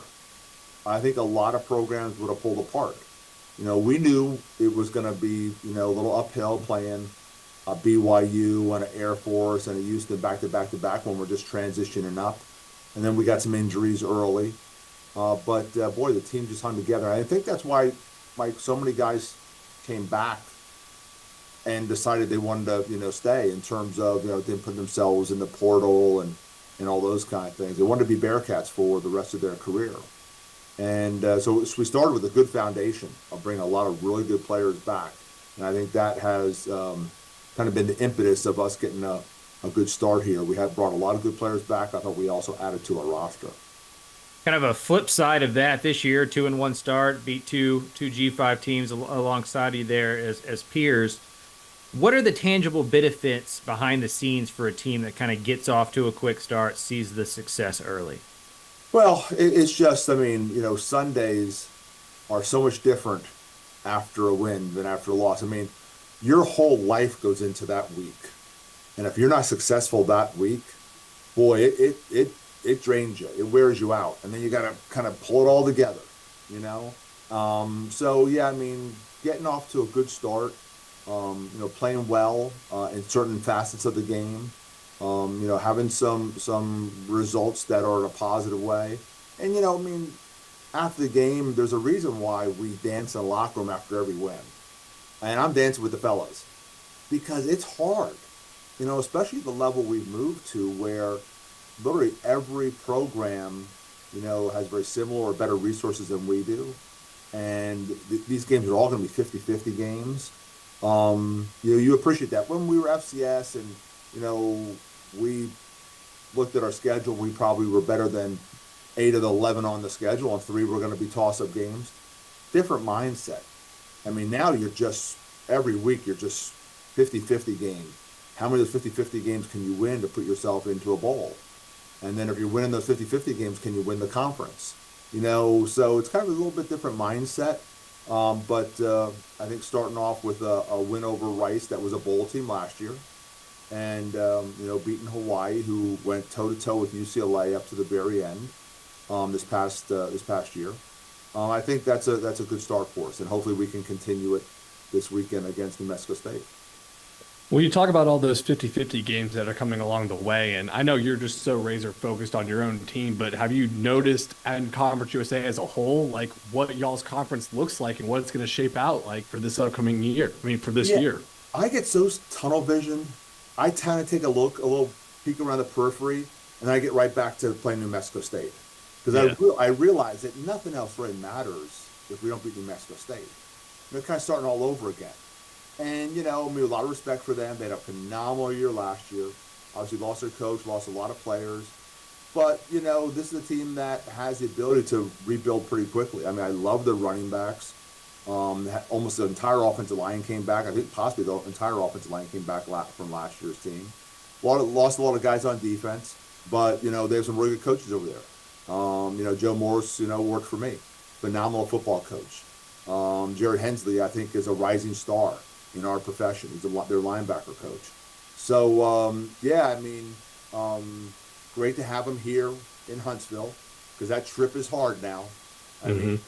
I think a lot of programs would have pulled apart. We knew it was going to be, a little uphill playing a BYU and an Air Force and a Houston back to back when we're just transitioning up. And then we got some injuries early. But boy, the team just hung together. I think that's why, Mike, so many guys came back and decided they wanted to, stay in terms of, they put themselves in the portal and all those kind of things. They wanted to be Bearcats for the rest of their career. And so we started with a good foundation of bringing a lot of really good players back. And I think that has kind of been the impetus of us getting a good start here. We have brought a lot of good players back. I thought we also added to our roster. Kind of a flip side of that this year, 2-1 start, beat two G5 teams alongside you there as peers. What are the tangible benefits behind the scenes for a team that kind of gets off to a quick start, sees the success early? Well, it's just, Sundays are so much different after a win than after a loss. Your whole life goes into that week. And if you're not successful that week, boy, it drains you. It wears you out. And then you got to kind of pull it all together, So, yeah, getting off to a good start, playing well in certain facets of the game, having some results that are in a positive way. And, after the game, there's a reason why we dance in the locker room after every win. And I'm dancing with the fellas because it's hard, especially the level we've moved to where literally every program, has very similar or better resources than we do. And these games are all going to be 50-50 games. You appreciate that. When we were FCS and, we looked at our schedule, we probably were better than 8 of the 11 on the schedule, and 3 were going to be toss-up games. Different mindset. Now you're just, every week you're just 50-50 game. How many of those 50-50 games can you win to put yourself into a bowl? And then if you're winning those 50-50 games, can you win the conference? So it's kind of a little bit different mindset. But I think starting off with a win over Rice, that was a bowl team last year. And, beating Hawaii, who went toe-to-toe with UCLA up to the very end this past year. I think that's a good start for us, and hopefully we can continue it this weekend against New Mexico State. Well, you talk about all those 50-50 games that are coming along the way, and I know you're just so razor-focused on your own team, but have you noticed in Conference USA as a whole, like what y'all's conference looks like and what it's going to shape out like for this upcoming year, for this year? I get so tunnel vision. I kind of take a little peek around the periphery, and then I get right back to playing New Mexico State. Because I realize that nothing else really matters if we don't beat New Mexico State. They're kind of starting all over again. And, a lot of respect for them. They had a phenomenal year last year. Obviously lost their coach, lost a lot of players. But, this is a team that has the ability to rebuild pretty quickly. I love the running backs. Almost the entire offensive line came back. I think possibly the entire offensive line came back from last year's team. Lost a lot of guys on defense, but, they have some really good coaches over there. Joe Morris, worked for me. Phenomenal football coach. Jared Hensley, I think, is a rising star in our profession. He's their linebacker coach. So, great to have him here in Huntsville because that trip is hard now. You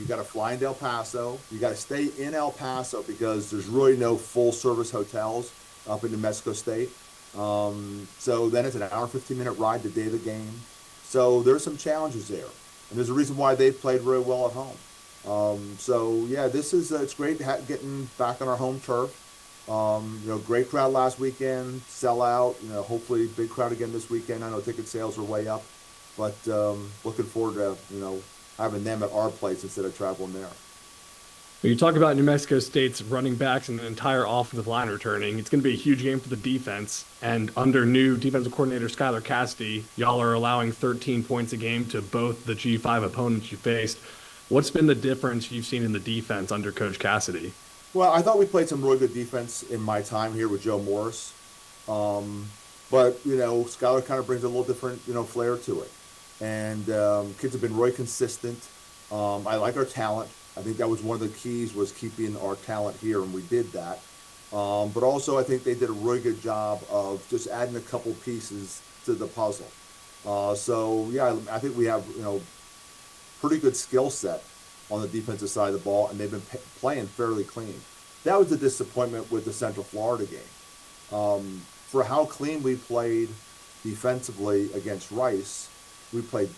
got to fly into El Paso. You got to stay in El Paso because there's really no full-service hotels up in New Mexico State. So then it's an hour and 15-minute ride the day of the game. So there's some challenges there. And there's a reason why they've played very well at home. It's great getting back on our home turf. Great crowd last weekend, sellout, hopefully big crowd again this weekend. I know ticket sales are way up, but looking forward to, having them at our place instead of traveling there. When you talk about New Mexico State's running backs and the entire offensive line returning, it's going to be a huge game for the defense. And under new defensive coordinator Skylar Cassidy, y'all are allowing 13 points a game to both the G5 opponents you faced. What's been the difference you've seen in the defense under Coach Cassidy? Well, I thought we played some really good defense in my time here with Joe Morris. But, Skylar kind of brings a little different, flair to it. And kids have been really consistent. I like our talent. I think that was one of the keys, was keeping our talent here, and we did that. But also, I think they did a really good job of just adding a couple pieces to the puzzle. So yeah, I think we have pretty good skill set on the defensive side of the ball, and they've been playing fairly clean. That was the disappointment with the Central Florida game. For how clean we played defensively against Rice, we played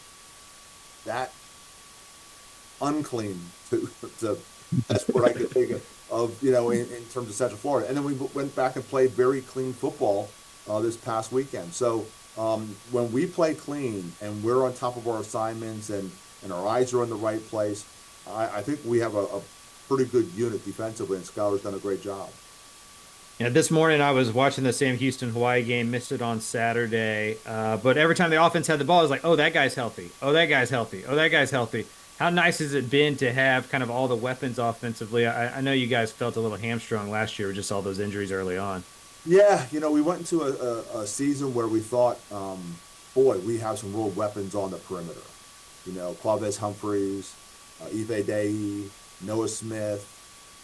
that unclean to that's what I could think of in terms of Central Florida. And then we went back and played very clean football this past weekend. So when we play clean and we're on top of our assignments and our eyes are in the right place, I think we have a pretty good unit defensively, and Schuyler's done a great job. Yeah, this morning I was watching the Sam Houston-Hawaii game, missed it on Saturday. But every time the offense had the ball, it was like, oh, that guy's healthy. Oh, that guy's healthy. Oh, that guy's healthy. How nice has it been to have kind of all the weapons offensively? I know you guys felt a little hamstrung last year with just all those injuries early on. Yeah, we went into a season where we thought, boy, we have some real weapons on the perimeter. Quavez Humphreys, Ife Dei, Noah Smith.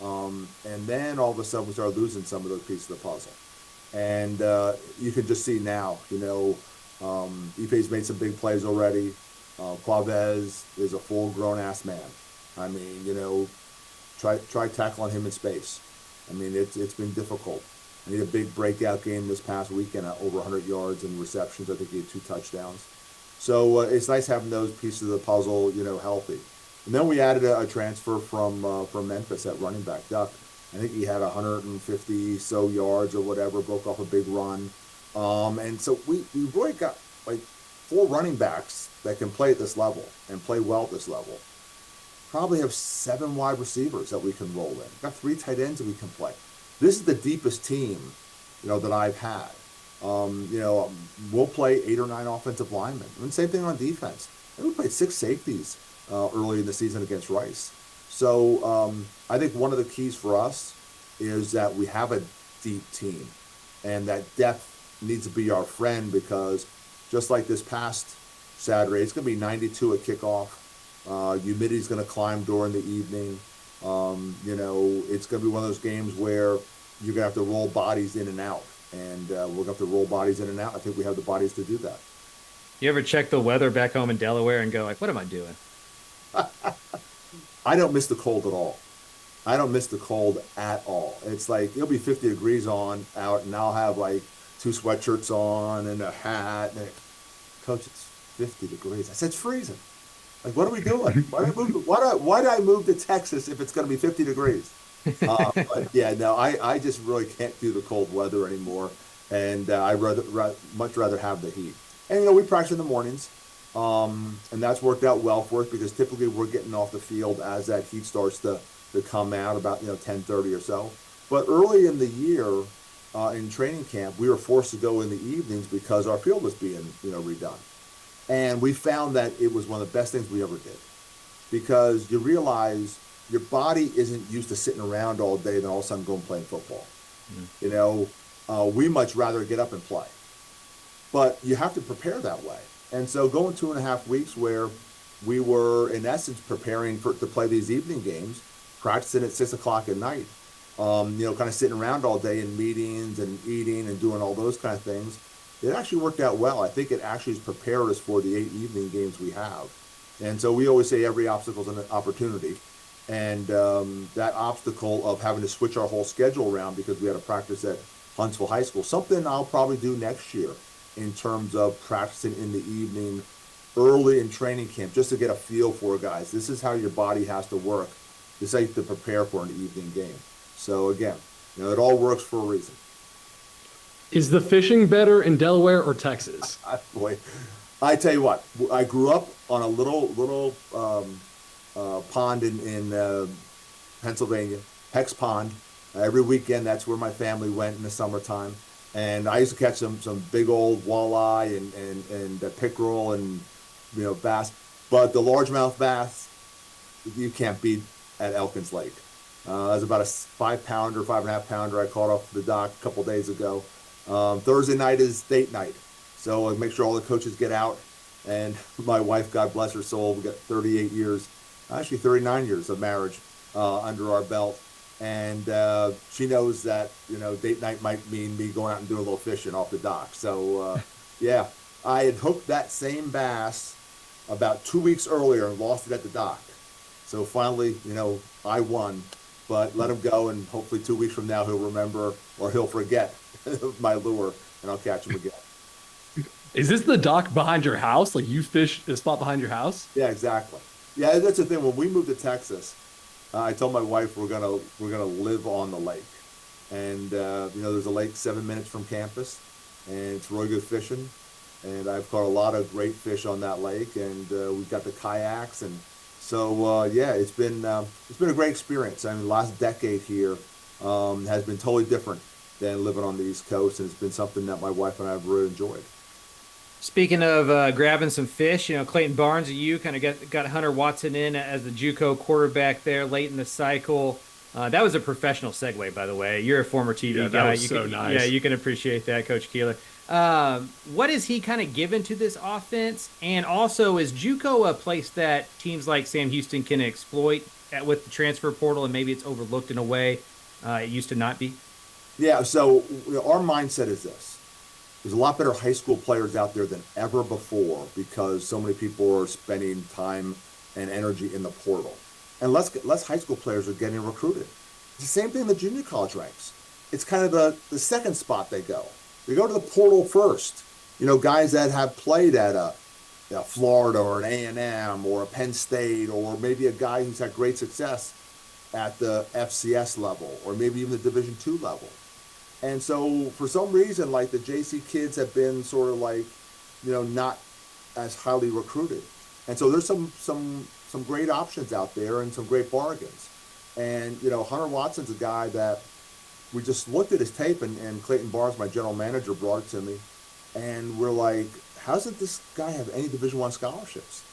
And then all of a sudden we started losing some of those pieces of the puzzle. And you can just see now, Ife's made some big plays already. Quavez is a full-grown ass man. I mean, try tackling him in space. I mean, it's been difficult. I need a big breakout game this past weekend at over 100 yards and receptions. I think he had 2 touchdowns. So it's nice having those pieces of the puzzle, healthy. And then we added a transfer from Memphis at running back, Duck. I think he had 150 so yards or whatever, broke off a big run. And so we really got like 4 running backs that can play at this level and play well at this level. Probably have 7 wide receivers that we can roll in. Got 3 tight ends that we can play. This is the deepest team, that I've had. We'll play 8 or 9 offensive linemen. And same thing on defense. And we played 6 safeties early in the season against Rice. So I think one of the keys for us is that we have a deep team, and that depth needs to be our friend, because just like this past Saturday, it's going to be 92 at kickoff. Humidity's going to climb during the evening. It's going to be one of those games where you're going to have to roll bodies in and out, and we're going to have to roll bodies in and out. I think we have the bodies to do that. You ever check the weather back home in Delaware and go like, what am I doing? I don't miss the cold at all. I don't miss the cold at all. It's like it'll be 50 degrees out, and I'll have like 2 sweatshirts on and a hat. And Coach, it's 50 degrees. I said, it's freezing. Like, what are we doing? Why did I move to Texas if it's going to be 50 degrees? But yeah, no, I just really can't do the cold weather anymore, and I'd much rather have the heat. And we practice in the mornings. And that's worked out well for us, because typically we're getting off the field as that heat starts to come out about 10:30 or so. But early in the year, in training camp, we were forced to go in the evenings because our field was being redone, and we found that it was one of the best things we ever did, because you realize your body isn't used to sitting around all day and all of a sudden going playing football. We much rather get up and play, but you have to prepare that way. And so going 2.5 weeks where we were, in essence, preparing to play these evening games, practicing at 6 o'clock at night, kind of sitting around all day in meetings and eating and doing all those kind of things, it actually worked out well. I think it actually has prepared us for the 8 evening games we have. And so we always say every obstacle is an opportunity. And that obstacle of having to switch our whole schedule around because we had to practice at Huntsville High School, something I'll probably do next year, in terms of practicing in the evening early in training camp, just to get a feel for, guys, this is how your body has to work. This is how you have to prepare for an evening game. So again, it all works for a reason. Is the fishing better in Delaware or Texas? Boy, I tell you what, I grew up on a little pond in Pennsylvania, Hex Pond. Every weekend, that's where my family went in the summertime. And I used to catch some big old walleye and pickerel and bass, but the largemouth bass you can't beat at Elkins Lake. That's about a 5-pounder, 5.5-pounder I caught off the dock a couple days ago. Thursday night is date night, so I make sure all the coaches get out And my wife, God bless her soul, we got 38 years, actually 39 years of marriage under our belt. And she knows that, date night might mean me going out and doing a little fishing off the dock. So, yeah, I had hooked that same bass about 2 weeks earlier and lost it at the dock. So finally, I won, but let him go, and hopefully 2 weeks from now he'll remember, or he'll forget my lure, and I'll catch him again. Is this the dock behind your house? Like, you fish the spot behind your house? Yeah, exactly. Yeah, that's the thing. When we moved to Texas, I told my wife we're gonna live on the lake, and there's a lake 7 minutes from campus, and it's really good fishing, and I've caught a lot of great fish on that lake, and we've got the kayaks, and so it's been a great experience. I mean, the last decade here has been totally different than living on the East Coast, and it's been something that my wife and I have really enjoyed. Speaking of grabbing some fish, Clayton Barnes, you kind of got Hunter Watson in as the JUCO quarterback there late in the cycle. That was a professional segue, by the way. You're a former TV guy. That was so nice. Yeah, you can appreciate that, Coach Keeler. What is he kind of given to this offense? And also, is JUCO a place that teams like Sam Houston can exploit with the transfer portal, and maybe it's overlooked in a way it used to not be? Yeah, so our mindset is this. There's a lot better high school players out there than ever before because so many people are spending time and energy in the portal. And less high school players are getting recruited. It's the same thing in the junior college ranks. It's kind of the second spot they go. They go to the portal first. Guys that have played at a Florida or an A&M or a Penn State, or maybe a guy who's had great success at the FCS level or maybe even the Division II level. And so for some reason, like, the JC kids have been sort of like, not as highly recruited. And so there's some great options out there and some great bargains. And, Hunter Watson's a guy that we just looked at his tape, and Clayton Barnes, my general manager, brought it to me. And we're like, how doesn't this guy have any Division I scholarships?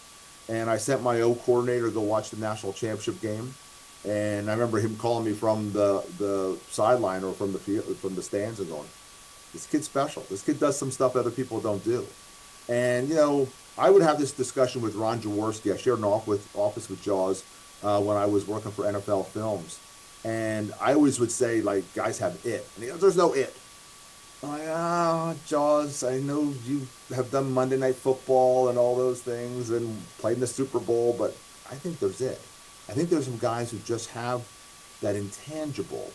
And I sent my O coordinator to go watch the national championship game. And I remember him calling me from the sideline or from the field, from the stands, and going, "This kid's special. This kid does some stuff other people don't do." And I would have this discussion with Ron Jaworski. I shared an office with Jaws when I was working for NFL Films, and I always would say, like, guys have it, and he goes, "There's no it." I'm like, Jaws, I know you have done Monday Night Football and all those things and played in the Super Bowl, but I think there's it. I think there's some guys who just have that intangible,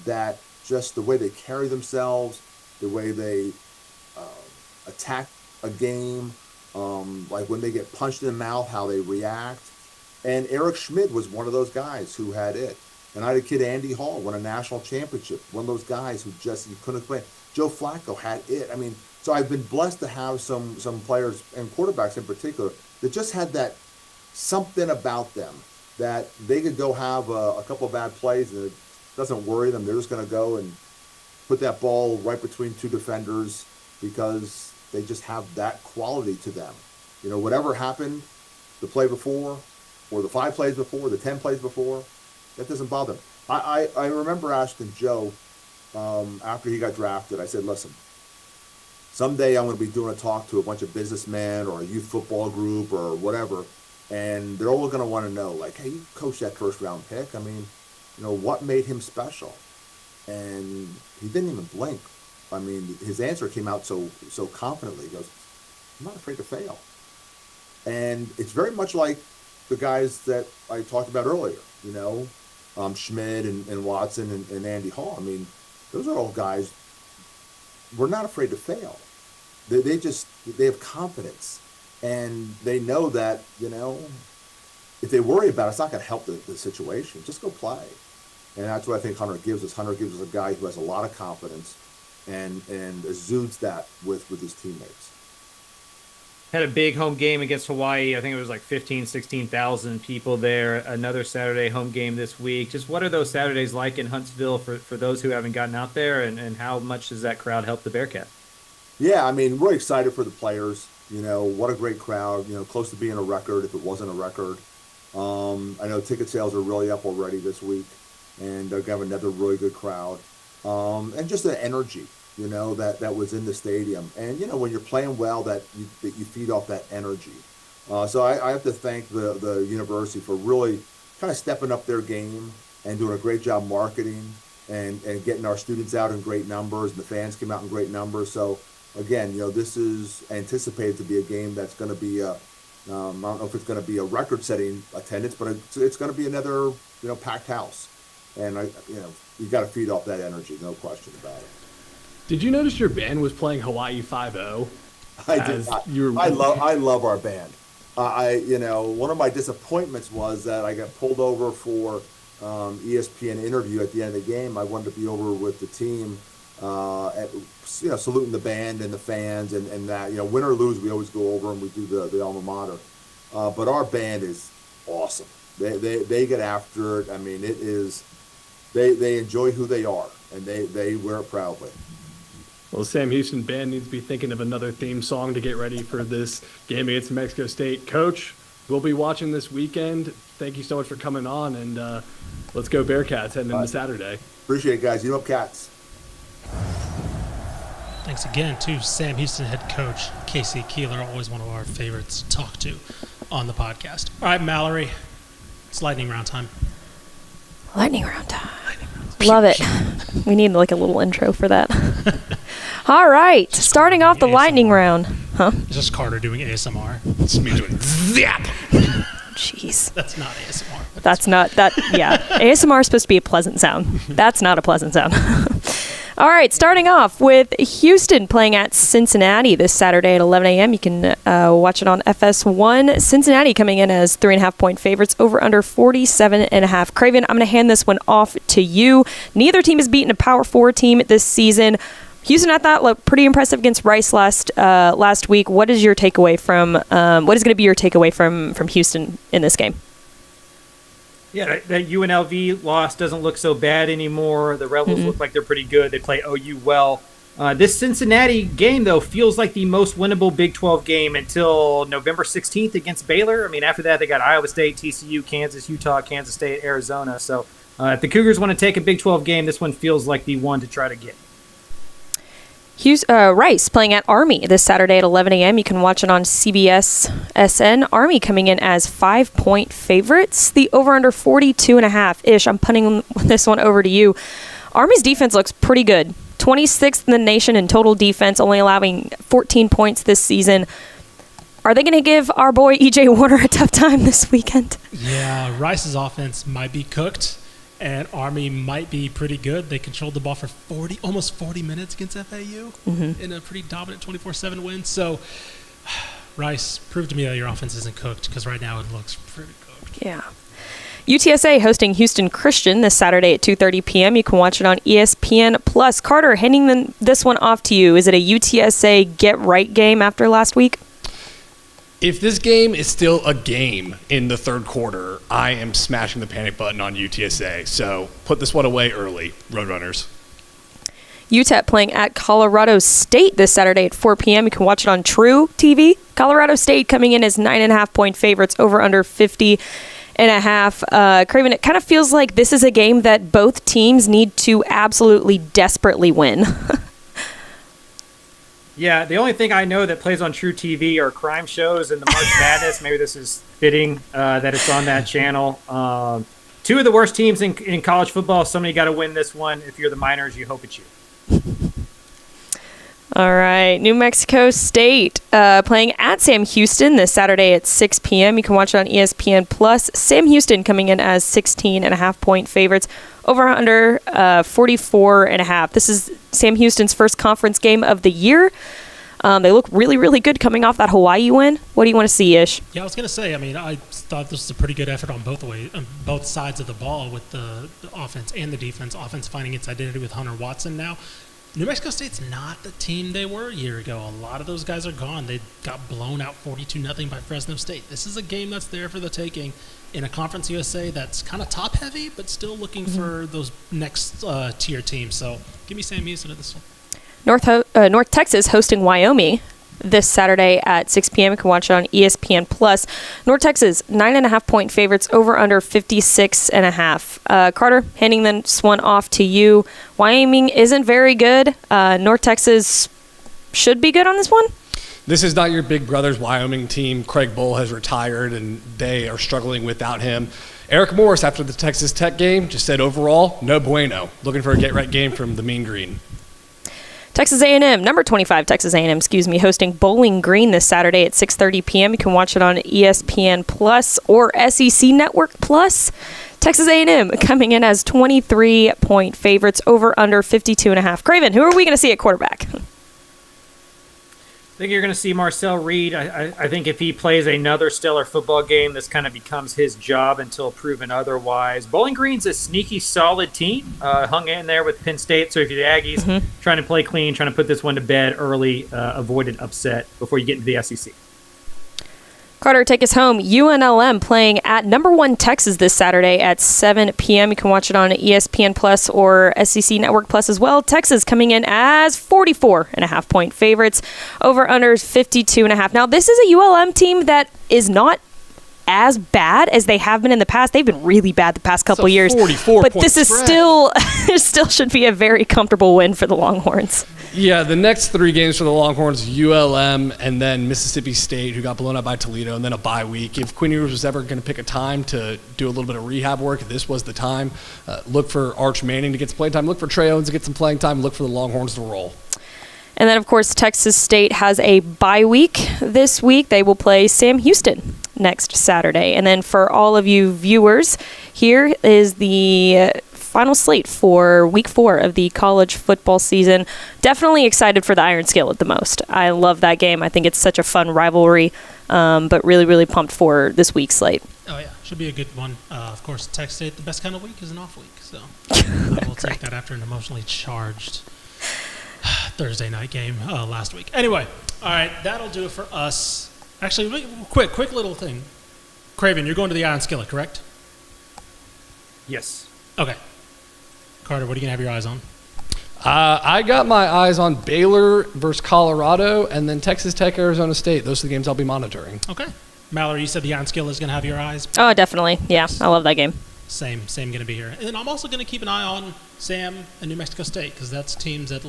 that just the way they carry themselves, the way they attack a game, like when they get punched in the mouth, how they react. And Eric Schmid was one of those guys who had it. And I had a kid, Andy Hall, won a national championship. One of those guys who just, you couldn't explain. Joe Flacco had it. I mean, so I've been blessed to have some players, and quarterbacks in particular, that just had that something about them, that they could go have a couple of bad plays and it doesn't worry them. They're just going to go and put that ball right between two defenders because they just have that quality to them. Whatever happened the play before, or the 5 plays before, the 10 plays before, that doesn't bother them. I remember asking Joe after he got drafted, I said, "Listen, someday I'm going to be doing a talk to a bunch of businessmen or a youth football group or whatever, and they're all going to want to know, like, hey, you coached that first-round pick. I mean, what made him special?" And he didn't even blink. I mean, his answer came out so confidently. He goes, "I'm not afraid to fail." And it's very much like the guys that I talked about earlier, Schmid and Watson and Andy Hall. I mean, those are all guys, we're not afraid to fail. They have confidence. And they know that, if they worry about it, it's not going to help the situation. Just go play. And that's what I think Hunter gives us. Hunter gives us a guy who has a lot of confidence and exudes that with his teammates. Had a big home game against Hawaii. I think it was like 15, 16,000 people there. Another Saturday home game this week. Just what are those Saturdays like in Huntsville for those who haven't gotten out there, and how much does that crowd help the Bearcats? Yeah, I mean, we're excited for the players. What a great crowd, close to being a record if it wasn't a record. I know ticket sales are really up already this week, and they're going to have another really good crowd. And just the energy. that was in the stadium. And, when you're playing well, that you feed off that energy. So I have to thank the university for really kind of stepping up their game and doing a great job marketing and getting our students out in great numbers. And the fans came out in great numbers. So, again, this is anticipated to be a game that's going to be I don't know if it's going to be a record-setting attendance, but it's going to be another, packed house. And, you got to feed off that energy, no question about it. Did you notice your band was playing Hawaii 5-0? I did. I love our band. One of my disappointments was that I got pulled over for ESPN interview at the end of the game. I wanted to be over with the team, saluting the band and the fans, and that, win or lose, we always go over and we do the alma mater. But our band is awesome. They get after it. I mean, it is. They enjoy who they are, and they wear it proudly. Well, the Sam Houston band needs to be thinking of another theme song to get ready for this game against New Mexico State. Coach, we'll be watching this weekend. Thank you so much for coming on, and let's go Bearcats heading into Saturday. Appreciate it, guys. You up, Cats. Thanks again to Sam Houston head coach KC Keeler, always one of our favorites to talk to on the podcast. All right, Mallory, it's lightning round time. Lightning round time. Love it. We need like a little intro for that. All right, starting off the lightning round. Huh? It's just Carter doing ASMR. It's me doing zap. Jeez. That's not ASMR. That's not that. Yeah, ASMR is supposed to be a pleasant sound. That's not a pleasant sound. All right, starting off with Houston playing at Cincinnati this Saturday at 11 a.m. You can watch it on FS1. Cincinnati coming in as 3.5-point favorites, over under 47.5. Craven, I'm going to hand this one off to you. Neither team has beaten a Power 4 team this season. Houston, I thought, looked pretty impressive against Rice last week. What is your takeaway from? What is going to be your takeaway from Houston in this game? Yeah, that UNLV loss doesn't look so bad anymore. The Rebels look like they're pretty good. They play OU well. This Cincinnati game, though, feels like the most winnable Big 12 game until November 16th against Baylor. I mean, after that, they got Iowa State, TCU, Kansas, Utah, Kansas State, Arizona. So if the Cougars want to take a Big 12 game, this one feels like the one to try to get. Rice playing at Army this Saturday at 11 a.m. You can watch it on CBS SN. Army coming in as 5-point favorites. The over-under 42.5-ish. I'm punting this one over to you. Army's defense looks pretty good. 26th in the nation in total defense, only allowing 14 points this season. Are they going to give our boy E.J. Warner a tough time this weekend? Yeah, Rice's offense might be cooked. And Army might be pretty good. They controlled the ball for almost 40 minutes against FAU in a pretty dominant 24-7 win. So, Rice, prove to me that your offense isn't cooked, because right now it looks pretty cooked. Yeah. UTSA hosting Houston Christian this Saturday at 2:30 p.m. You can watch it on ESPN+. Carter, handing this one off to you. Is it a UTSA get-right game after last week? If this game is still a game in the third quarter, I am smashing the panic button on UTSA. So put this one away early, Roadrunners. UTEP playing at Colorado State this Saturday at 4 p.m. You can watch it on True TV. Colorado State coming in as 9.5-point favorites, over under 50.5. Craven, it kind of feels like this is a game that both teams need to absolutely desperately win. Yeah, the only thing I know that plays on True TV are crime shows and the March Madness. Maybe this is fitting that it's on that channel. Two of the worst teams in college football. Somebody got to win this one. If you're the Miners, you hope it's you. All right, New Mexico State playing at Sam Houston this Saturday at 6 p.m. You can watch it on ESPN+. Sam Houston coming in as 16.5-point favorites, over under 44.5. This is Sam Houston's first conference game of the year. They look really, really good coming off that Hawaii win. What do you want to see, Ish? Yeah, I was going to say, I mean, I thought this was a pretty good effort on both sides of the ball with the offense and the defense. Offense finding its identity with Hunter Watson now. New Mexico State's not the team they were a year ago. A lot of those guys are gone. They got blown out 42-0 by Fresno State. This is a game that's there for the taking in a Conference USA that's kind of top-heavy, but still looking for those next tier teams. So give me Sam Houston at this one. North Texas hosting Wyoming this Saturday at 6 p.m. You can watch it on ESPN+. North Texas, 9.5-point favorites, over under 56.5. Carter, handing this one off to you. Wyoming isn't very good. North Texas should be good on this one. This is not your big brother's Wyoming team. Craig Bull has retired, and they are struggling without him. Eric Morris, after the Texas Tech game, just said overall, no bueno. Looking for a get-right game from the Mean Green. Texas A&M, number 25 Texas A&M, hosting Bowling Green this Saturday at 6:30 p.m. You can watch it on ESPN Plus or SEC Network Plus. Texas A&M coming in as 23-point favorites, over under 52.5. Craven, who are we going to see at quarterback? I think you're going to see Marcel Reed. I think if he plays another stellar football game, this kind of becomes his job until proven otherwise. Bowling Green's a sneaky, solid team. Hung in there with Penn State. So if you're the Aggies, trying to play clean, trying to put this one to bed early, avoid an upset before you get into the SEC. Carter, take us home. UNLM playing at number 1 Texas this Saturday at 7 p.m. You can watch it on ESPN Plus or SEC Network Plus as well. Texas coming in as 44.5-point favorites, over under 52.5. Now, this is a ULM team that is not as bad as they have been in the past. They've been really bad the past couple years. But this is still should be a very comfortable win for the Longhorns. Yeah, the next 3 games for the Longhorns, ULM and then Mississippi State, who got blown out by Toledo, and then a bye week. If Quinn Ewers was ever going to pick a time to do a little bit of rehab work, this was the time. Look for Arch Manning to get some playing time. Look for Trey Owens to get some playing time. Look for the Longhorns to roll. And then, of course, Texas State has a bye week this week. They will play Sam Houston next Saturday. And then for all of you viewers, here is the final slate for week 4 of the college football season. Definitely excited for the Iron Skillet the most. I love that game. I think it's such a fun rivalry, but really, really pumped for this week's slate. Oh, yeah. Should be a good one. Of course, Texas State, the best kind of week is an off week. So I will take that after an emotionally charged Thursday night game last week. Anyway, all right, that'll do it for us. Actually, quick little thing. Craven, you're going to the Iron Skillet, correct? Yes. Okay. Carter, what are you going to have your eyes on? I got my eyes on Baylor versus Colorado and then Texas Tech, Arizona State. Those are the games I'll be monitoring. Okay. Mallory, you said the Iron Skillet is going to have your eyes? Oh, definitely. Yeah, I love that game. Same going to be here. And then I'm also going to keep an eye on Sam and New Mexico State because that's teams that,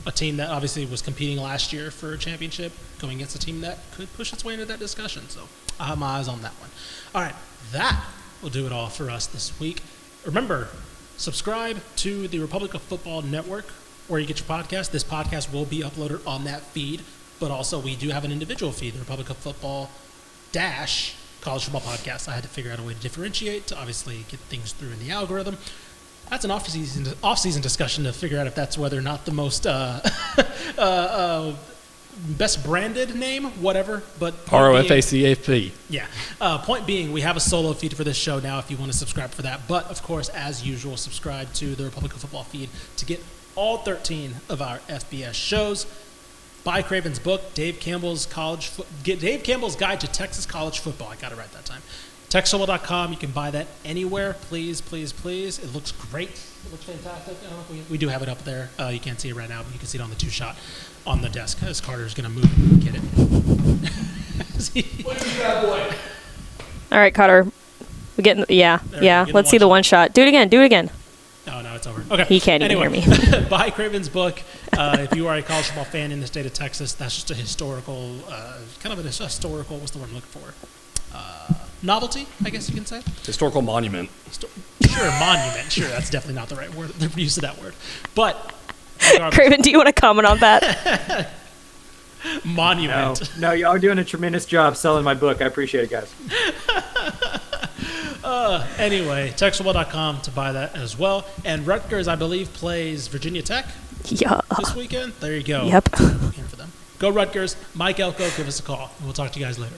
a team that obviously was competing last year for a championship going against a team that could push its way into that discussion. So I have my eyes on that one. All right, that will do it all for us this week. Remember, subscribe to the Republic of Football Network where you get your podcast. This podcast will be uploaded on that feed, but also we do have an individual feed, the Republic of Football College Football Podcast. I had to figure out a way to differentiate to obviously get things through in the algorithm. That's an off-season discussion to figure out if that's whether or not the most best branded name, whatever. But ROF. Yeah. Point being, we have a solo feed for this show now if you want to subscribe for that. But, of course, as usual, subscribe to the Republic of Football feed to get all 13 of our FBS shows. Buy Craven's book, Dave Campbell's Dave Campbell's Guide to Texas College Football. I got it right that time. TexasFootball.com. You can buy that anywhere. Please, please, please. It looks great. It looks fantastic. I don't know if we do have it up there. You can't see it right now, but you can see it on the 2-shot on the desk as Carter's going to move and get it. Look at that boy. All right, Carter. We're getting, let's see the 1-shot. Do it again. Oh, no, it's over. Okay. He can't even hear me. Buy Craven's book. If you are a college football fan in the state of Texas, that's just a historical, what's the word I'm looking for? Novelty, I guess you can say. Historical monument. Sure, monument. Sure, that's definitely not the right word, the use of that word. But, Craven, do you want to comment on that? Monument. No, y'all are doing a tremendous job selling my book. I appreciate it, guys. Anyway, TexasFootball.com to buy that as well. And Rutgers, I believe, plays Virginia Tech this weekend. There you go. Yep. For them. Go Rutgers. Mike Elko, give us a call. And we'll talk to you guys later.